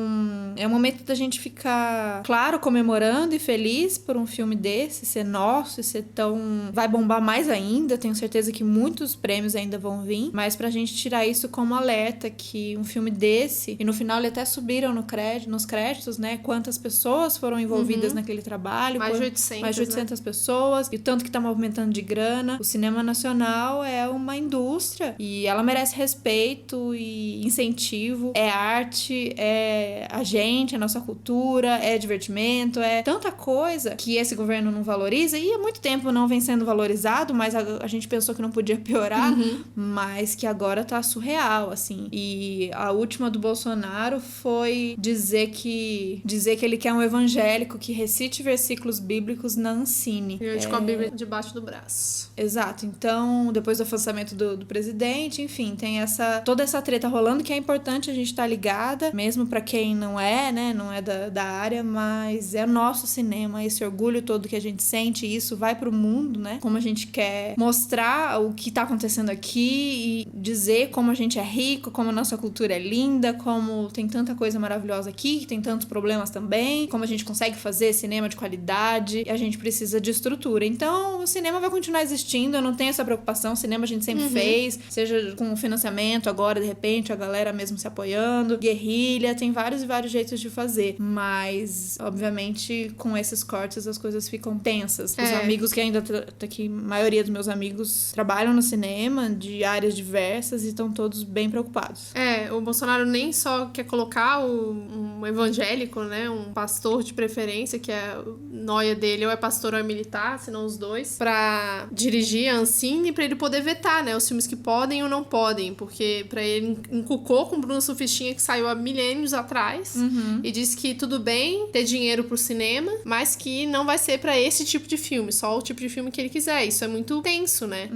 Speaker 2: é o momento da gente ficar, claro, comemorando e feliz por um filme desse, ser nosso e ser tão... Vai bombar mais ainda, tenho certeza que muitos prêmios ainda vão vir, mas pra gente tirar isso como alerta, que um filme desse, e no final ele até subiram nos créditos, né, quantas pessoas foram envolvidas naquele trabalho.
Speaker 1: Mais de 800,
Speaker 2: mais de 800 pessoas, e o tanto que tá movimentando de grana. O cinema nacional é uma indústria, e ela merece respeito e incentivo. É arte, é a gente, a nossa cultura, é divertimento, é tanta coisa que esse governo não valoriza, e há muito tempo não vem sendo valorizado, mas a gente pensou que não podia piorar, mas que agora tá surreal, assim. E a última do Bolsonaro foi dizer que ele quer um evangélico que recite versículos bíblicos na Ancine.
Speaker 1: E hoje com a Bíblia debaixo do braço.
Speaker 2: Exato. Então, depois do afastamento do presidente, enfim, tem toda essa treta rolando, que é importante a gente estar ligada, mesmo pra quem não é, né, não é da área, mas é o nosso cinema, esse orgulho todo que a gente sente, e isso vai pro mundo, né, como a gente quer mostrar o que tá acontecendo aqui e dizer como a gente é rico, como a nossa cultura é linda, como tem tanta coisa maravilhosa aqui, que tem tantos problemas também, como a gente consegue fazer cinema de qualidade, e a gente precisa de estrutura. Então, o cinema vai continuar existindo, eu não tenho essa preocupação, o cinema a gente sempre fez, seja com financiamento agora, de repente, a galera mesmo se apoiando, guerrilha, tem vários e vários jeitos de fazer, mas, obviamente, com esses cortes as coisas ficam tensas. Os amigos que ainda aqui, a maioria dos meus amigos trabalham no cinema, de áreas diversas, e estão todos bem preocupados.
Speaker 1: O Bolsonaro nem só quer colocar um evangélico, né, um pastor de preferência, que é noia dele, ou é pastor ou é militar, se não os dois, pra dirigir a Ancine, pra ele poder vetar, né, os filmes que podem ou não podem, porque pra ele encucou com o Bruno Surfistinha, que saiu há milênios atrás, e disse que tudo bem ter dinheiro pro cinema, mas que não vai ser pra esse tipo de filme, só o tipo de filme que ele quiser. Isso é muito tenso, né?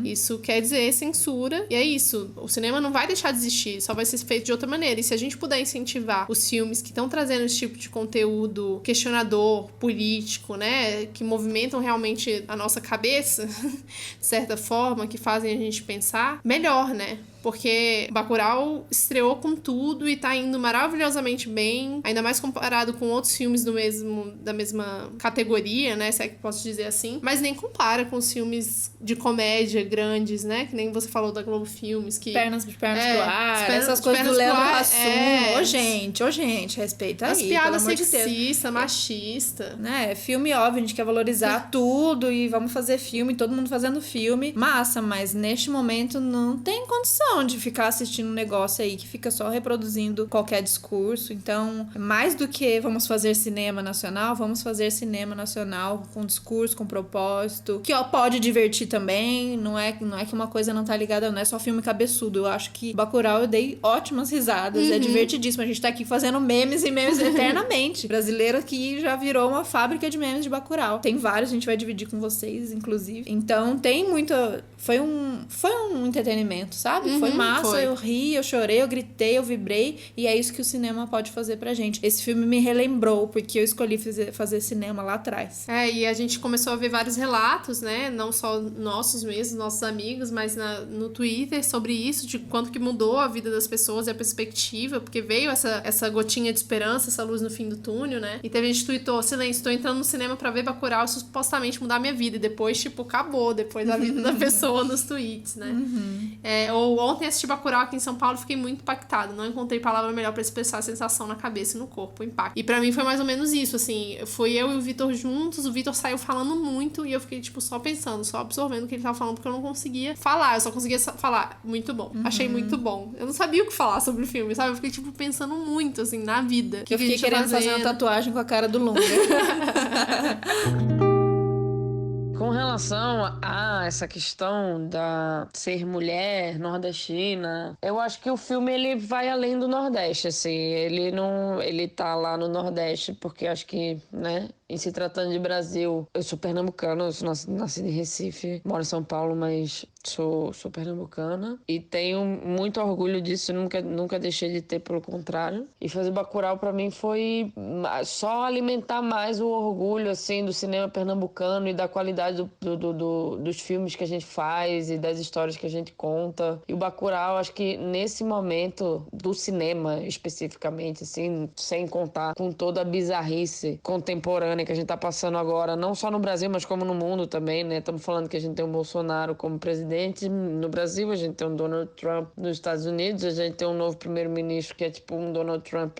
Speaker 1: Isso quer dizer censura, e é isso, o cinema não vai deixar de existir, só vai ser feito de outra maneira, e se a gente puder incentivar os filmes que estão trazendo esse tipo de conteúdo questionador, político, né, que movimentam realmente a nossa cabeça, de certa forma, que fazem a gente pensar, melhor, né? Porque Bacurau estreou com tudo e tá indo maravilhosamente bem, ainda mais comparado com outros filmes da mesma categoria, né, se é que posso dizer assim, mas nem compara com os filmes de comédia grandes, né, que nem você falou da Globo Filmes, que...
Speaker 2: Pernas pro ar, essas coisas do Leandro Hassum. Ô, gente, respeita
Speaker 1: as
Speaker 2: aí,
Speaker 1: piadas
Speaker 2: pelo amor de Deus.
Speaker 1: sexista, machista.
Speaker 2: Né, filme óbvio, a gente quer valorizar tudo e vamos fazer filme, todo mundo fazendo filme, massa, mas neste momento não tem condição de ficar assistindo um negócio aí que fica só reproduzindo qualquer discurso. Então, mais do que vamos fazer cinema nacional, vamos fazer cinema nacional com discurso, com propósito, que pode divertir também, não é que uma coisa não tá ligada, não é só filme cabeçudo. Eu acho que Bacurau eu dei ótimas risadas, é divertidíssimo, a gente tá aqui fazendo memes e memes eternamente. Brasileiro aqui já virou uma fábrica de memes de Bacurau. Tem vários, a gente vai dividir com vocês, inclusive. Então, tem muita... Foi um entretenimento, sabe? foi massa,
Speaker 1: foi.
Speaker 2: eu ri, eu chorei, eu gritei, eu vibrei, e é isso que o cinema pode fazer pra gente. Esse filme me relembrou, porque eu escolhi fazer cinema lá atrás.
Speaker 1: E a gente começou a ver vários relatos, né? Não só nossos mesmos, nossos amigos, mas no Twitter sobre isso, de quanto que mudou a vida das pessoas e a perspectiva, porque veio essa gotinha de esperança, essa luz no fim do túnel, né? E teve gente que tweetou, silêncio, tô entrando no cinema pra ver Bacurau, isso supostamente mudar a minha vida. E depois, tipo, acabou, depois a vida da pessoa nos tweets, né? Ou ontem assisti Bacurau aqui em São Paulo, fiquei muito impactada. Não encontrei palavra melhor pra expressar a sensação na cabeça e no corpo, o impacto. E pra mim foi mais ou menos isso, assim, foi eu e o Vitor juntos, o Vitor saiu falando muito e eu fiquei, tipo, só pensando, só absorvendo o que ele tava falando, porque eu não conseguia falar, eu só conseguia falar, muito bom, achei muito bom. Eu não sabia o que falar sobre o filme, sabe? Eu fiquei, tipo, pensando muito, assim, na vida.
Speaker 2: Que eu fiquei querendo fazer uma tatuagem com a cara do Lunga.
Speaker 4: Com relação a essa questão da ser mulher nordestina, eu acho que o filme ele vai além do Nordeste, assim, ele tá lá no Nordeste porque acho que, né, em se tratando de Brasil, eu sou pernambucana, eu sou nascida em Recife, moro em São Paulo, mas sou pernambucana e tenho muito orgulho disso, nunca deixei de ter, pelo contrário. E fazer Bacurau pra mim foi só alimentar mais o orgulho, assim, do cinema pernambucano e da qualidade dos filmes que a gente faz e das histórias que a gente conta. E o Bacurau, acho que nesse momento do cinema, especificamente, assim, sem contar com toda a bizarrice contemporânea que a gente tá passando agora, não só no Brasil, mas como no mundo também, né? Estamos falando que a gente tem o Bolsonaro como presidente no Brasil, a gente tem um Donald Trump nos Estados Unidos, a gente tem um novo primeiro-ministro que é tipo um Donald Trump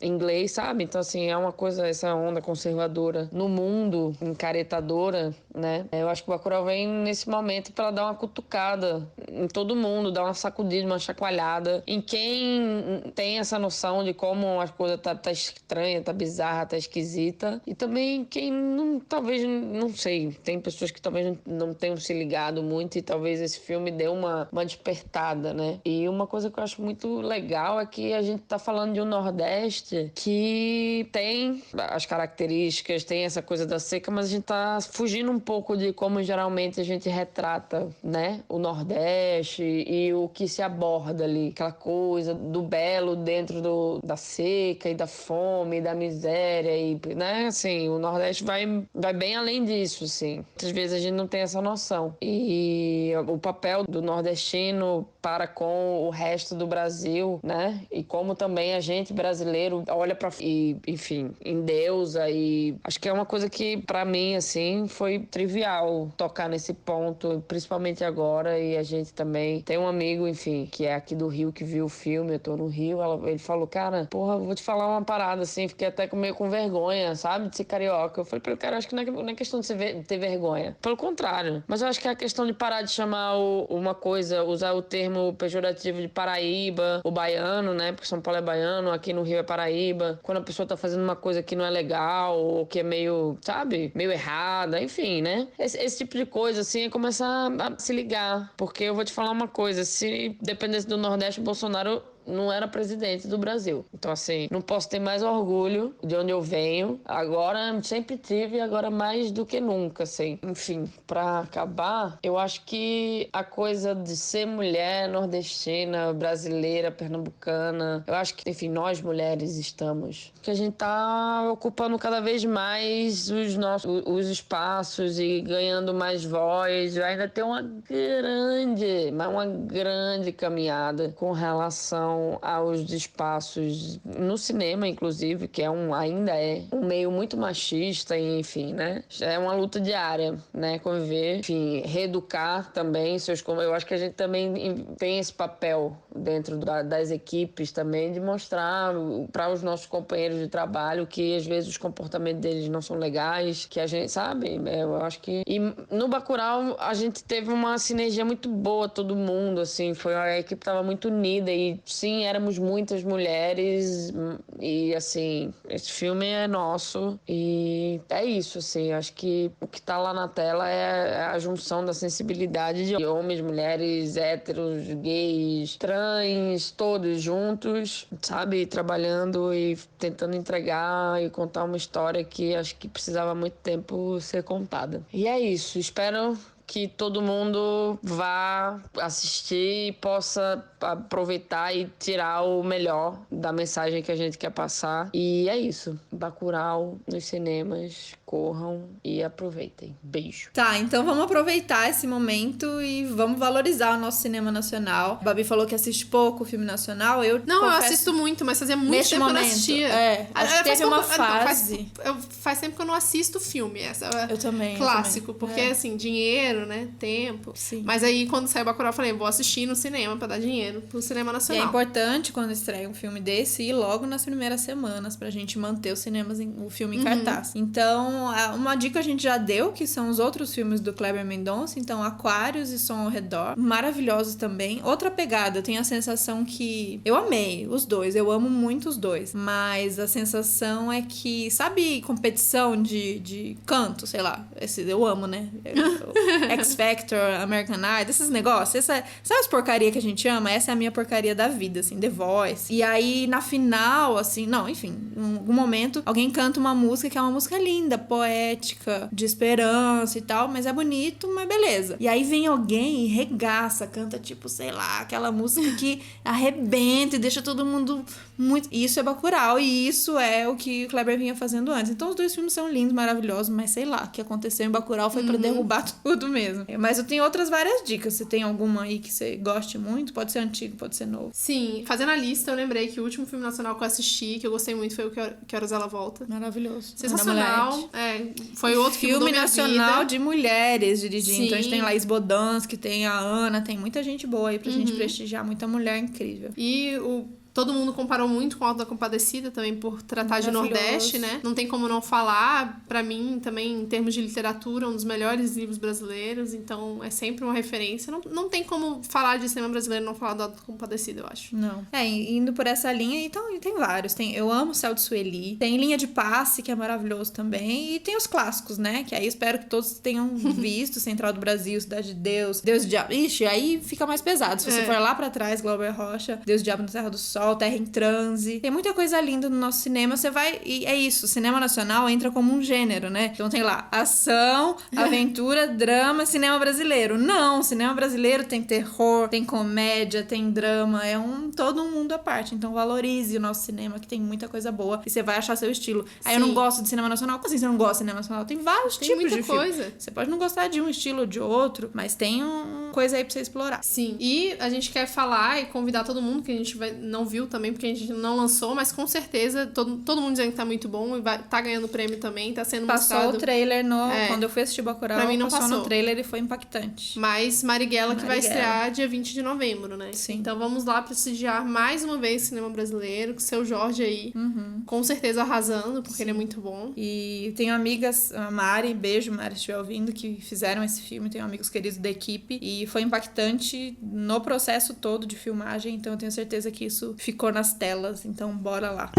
Speaker 4: inglês, sabe? Então, assim, é uma coisa, essa onda conservadora no mundo, encaretadora, né? Eu acho que o Bacurau vem nesse momento para dar uma cutucada em todo mundo, dar uma sacudida, uma chacoalhada em quem tem essa noção de como as coisas tá estranha, tá bizarra, tá esquisita. E também quem talvez, não sei, tem pessoas que talvez não tenham se ligado muito e talvez esse filme dê uma despertada, né? E uma coisa que eu acho muito legal é que a gente tá falando de um Nordeste que tem as características, tem essa coisa da seca, mas a gente tá fugindo um pouco de como geralmente a gente retrata, né, o Nordeste e o que se aborda ali, aquela coisa do belo dentro da seca e da fome, da miséria e, né, assim, o Nordeste vai bem além disso, assim. Muitas vezes a gente não tem essa noção. E o papel do nordestino para com o resto do Brasil, né, e como também a gente brasileiro olha pra e, enfim, endeusa, e acho que é uma coisa que pra mim, assim, foi trivial tocar nesse ponto, principalmente agora. E a gente também tem um amigo, enfim, que é aqui do Rio, que viu o filme, eu tô no Rio, ele falou, cara, porra, vou te falar uma parada, assim, fiquei até meio com vergonha, sabe, de ser carioca. Eu falei pra ele, cara, acho que não é questão de ter vergonha, pelo contrário, mas eu acho que é a questão de parar de chamar uma coisa, usar o termo pejorativo de Paraíba, o baiano, né, porque São Paulo é baiano, aqui no Rio é Paraíba, quando a pessoa tá fazendo uma coisa que não é legal, ou que é meio, sabe, meio errada, enfim, né? Esse tipo de coisa, assim, é começar a se ligar. Porque eu vou te falar uma coisa, se dependesse do Nordeste, o Bolsonaro não era presidente do Brasil. Então, assim, não posso ter mais orgulho de onde eu venho. Agora, sempre tive, agora mais do que nunca, assim. Enfim, pra acabar, eu acho que a coisa de ser mulher nordestina, brasileira, pernambucana, eu acho que, enfim, nós mulheres estamos, que a gente tá ocupando cada vez mais os espaços e ganhando mais voz. Ainda tem uma grande caminhada com relação aos espaços no cinema, inclusive, que ainda é um meio muito machista, e, enfim, né? É uma luta diária, né? Conviver, enfim, reeducar também eu acho que a gente também tem esse papel dentro das equipes também, de mostrar para os nossos companheiros de trabalho que às vezes os comportamentos deles não são legais, que a gente, sabe? Eu acho que... E no Bacurau a gente teve uma sinergia muito boa, todo mundo, assim, a equipe estava muito unida e sim, éramos muitas mulheres e, assim, esse filme é nosso e é isso, assim, acho que o que tá lá na tela é a junção da sensibilidade de homens, mulheres, héteros, gays, trans, todos juntos, sabe, trabalhando e tentando entregar e contar uma história que acho que precisava há muito tempo ser contada. E é isso, espero que todo mundo vá assistir e possa aproveitar e tirar o melhor da mensagem que a gente quer passar. E é isso. Bacurau nos cinemas, corram e aproveitem. Beijo.
Speaker 2: Tá, então vamos aproveitar esse momento e vamos valorizar o nosso cinema nacional. A Babi falou que assiste pouco filme nacional. Eu
Speaker 1: assisto muito, mas fazia muito
Speaker 2: neste
Speaker 1: tempo
Speaker 2: momento,
Speaker 1: que eu não assistia.
Speaker 2: Acho que teve uma fase.
Speaker 1: Faz tempo que eu não assisto filme.
Speaker 2: Eu também.
Speaker 1: Clássico, porque assim, dinheiro, né? Tempo.
Speaker 2: Sim.
Speaker 1: Mas aí, quando saiu Bacurau, eu falei, vou assistir no cinema pra dar dinheiro pro cinema
Speaker 2: E
Speaker 1: nacional.
Speaker 2: é importante quando estreia um filme desse ir logo nas primeiras semanas pra gente manter os cinemas o filme em cartaz. Então, uma dica a gente já deu, que são os outros filmes do Kleber Mendonça. Então, Aquários e Som ao Redor. Maravilhosos também. Outra pegada, eu tenho a sensação que... Eu amei os dois, eu amo muito os dois. Mas a sensação é que... Sabe competição de canto? Sei lá. Eu amo, né? X Factor, American Idol, esses negócios. Sabe as porcaria que a gente ama? Essa é a minha porcaria da vida, assim, The Voice. E aí, na final, assim... Não, enfim. Em algum momento, alguém canta uma música que é uma música linda, poética, de esperança e tal, mas é bonito, mas beleza. E aí vem alguém e regaça, canta tipo, sei lá, aquela música que arrebenta e deixa todo mundo muito... Isso é Bacurau e isso é o que o Kleber vinha fazendo antes. Então os dois filmes são lindos, maravilhosos, mas sei lá, o que aconteceu em Bacurau foi pra derrubar tudo mesmo. Mas eu tenho outras várias dicas. Você tem alguma aí que você goste muito? Pode ser antigo, pode ser novo.
Speaker 1: Sim, fazendo a lista, eu lembrei que o último filme nacional que eu assisti, que eu gostei muito, foi o Que Horas Ela Volta.
Speaker 2: Maravilhoso.
Speaker 1: Sensacional. Foi outro
Speaker 2: filme nacional de mulheres dirigindo.
Speaker 1: Sim.
Speaker 2: Então a gente tem Laís Bodansky, tem a Ana, tem muita gente boa aí pra gente prestigiar, muita mulher incrível.
Speaker 1: E todo mundo comparou muito com o Auto da Compadecida também por tratar de Nordeste, né? Não tem como não falar. Pra mim, também, em termos de literatura, um dos melhores livros brasileiros. Então, é sempre uma referência. Não tem como falar de cinema brasileiro e não falar do Auto da Compadecida, eu acho.
Speaker 2: Não. Indo por essa linha, então, e tem vários. Eu amo o Céu de Sueli. Tem Linha de Passe, que é maravilhoso também. E tem os clássicos, né? Que aí espero que todos tenham visto. Central do Brasil, Cidade de Deus, Deus e Diabo. Ixi, aí fica mais pesado. Se você for lá pra trás, Glauber Rocha, Deus e Diabo na Terra do Sol, Terra em Transe. Tem muita coisa linda no nosso cinema. Você vai... E é isso. O cinema nacional entra como um gênero, né? Então tem lá ação, aventura, drama, cinema brasileiro. Não, cinema brasileiro tem terror, tem comédia, tem drama. É todo um mundo à parte. Então valorize o nosso cinema, que tem muita coisa boa. E você vai achar seu estilo. Aí eu não gosto de cinema nacional. Como assim você não gosta de cinema nacional? Tem vários tipos de filme. Você pode não gostar de um estilo ou de outro, mas tem uma coisa aí pra você explorar.
Speaker 1: Sim. E a gente quer falar e convidar todo mundo, que a gente não viu também, porque a gente não lançou, mas com certeza todo mundo dizendo que tá muito bom e tá ganhando prêmio também, tá sendo mostrado.
Speaker 2: Passou o trailer quando eu fui assistir Bacurau,
Speaker 1: pra mim não
Speaker 2: passou
Speaker 1: passou
Speaker 2: no trailer e foi impactante.
Speaker 1: Mas Marighella que vai estrear dia 20 de novembro, né?
Speaker 2: Sim.
Speaker 1: Então vamos lá prestigiar mais uma vez o cinema brasileiro, com o seu Jorge aí, com certeza arrasando, porque ele é muito bom.
Speaker 2: E tenho amigas, a Mari, beijo Mari, se estiver ouvindo, que fizeram esse filme, tenho amigos queridos da equipe, e foi impactante no processo todo de filmagem, então eu tenho certeza que isso ficou nas telas, então bora lá.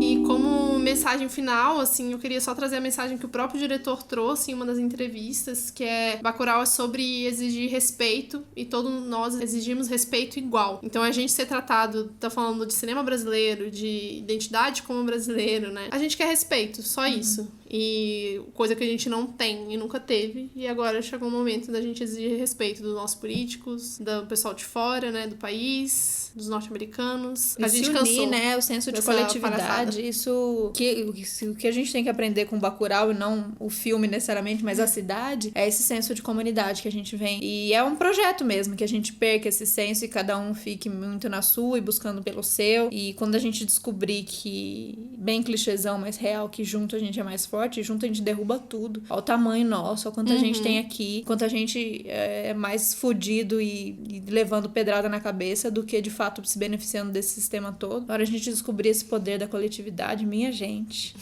Speaker 1: E como mensagem final, assim, eu queria só trazer a mensagem que o próprio diretor trouxe em uma das entrevistas, que é Bacurau é sobre exigir respeito e todos nós exigimos respeito igual. Então a gente ser tratado, tá falando de cinema brasileiro, de identidade como brasileiro, né? A gente quer respeito, só isso. E coisa que a gente não tem e nunca teve. E agora chegou o momento da gente exigir respeito dos nossos políticos, do pessoal de fora, né, do país, dos norte-americanos. A gente cansou,
Speaker 2: né, o senso de coletividade. Isso, o que a gente tem que aprender com Bacurau, e não o filme necessariamente, mas a cidade, é esse senso de comunidade que a gente vem. E é um projeto mesmo, que a gente perca esse senso e cada um fique muito na sua e buscando pelo seu. E quando a gente descobrir que, bem clichêzão, mas real, que junto a gente é mais forte, junto a gente derruba tudo. Olha o tamanho nosso, olha quanta gente tem aqui, quanta gente é mais fudido e levando pedrada na cabeça do que de fato se beneficiando desse sistema todo. Agora a gente descobrir esse poder da coletividade, minha gente.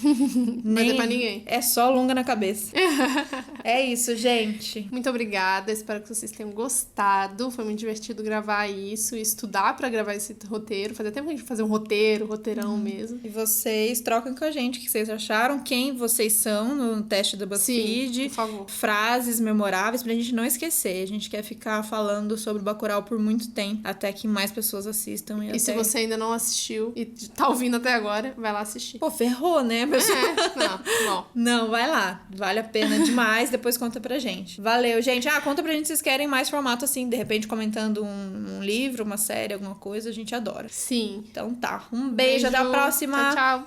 Speaker 1: Não vai ter pra ninguém.
Speaker 2: É só lunga na cabeça. É isso, gente.
Speaker 1: Muito obrigada, espero que vocês tenham gostado. Foi muito divertido gravar isso e estudar pra gravar esse roteiro. Fazia tempo que a gente fazia um roteirão mesmo.
Speaker 2: E vocês trocam com a gente o que vocês acharam, quem vocês são no teste do BuzzFeed.
Speaker 1: Sim, por favor.
Speaker 2: Frases memoráveis pra gente não esquecer. A gente quer ficar falando sobre Bacurau por muito tempo, até que mais pessoas assistam. E
Speaker 1: se você ainda não assistiu e tá ouvindo até agora, vai lá assistir.
Speaker 2: Pô, ferrou, né, pessoal?
Speaker 1: Não.
Speaker 2: Não, vai lá. Vale a pena demais. depois conta pra gente. Valeu, gente. Conta pra gente se vocês querem mais formato assim, de repente comentando um livro, uma série, alguma coisa, a gente adora.
Speaker 1: Sim.
Speaker 2: Então tá. Um beijo, até a próxima.
Speaker 1: Tchau, tchau.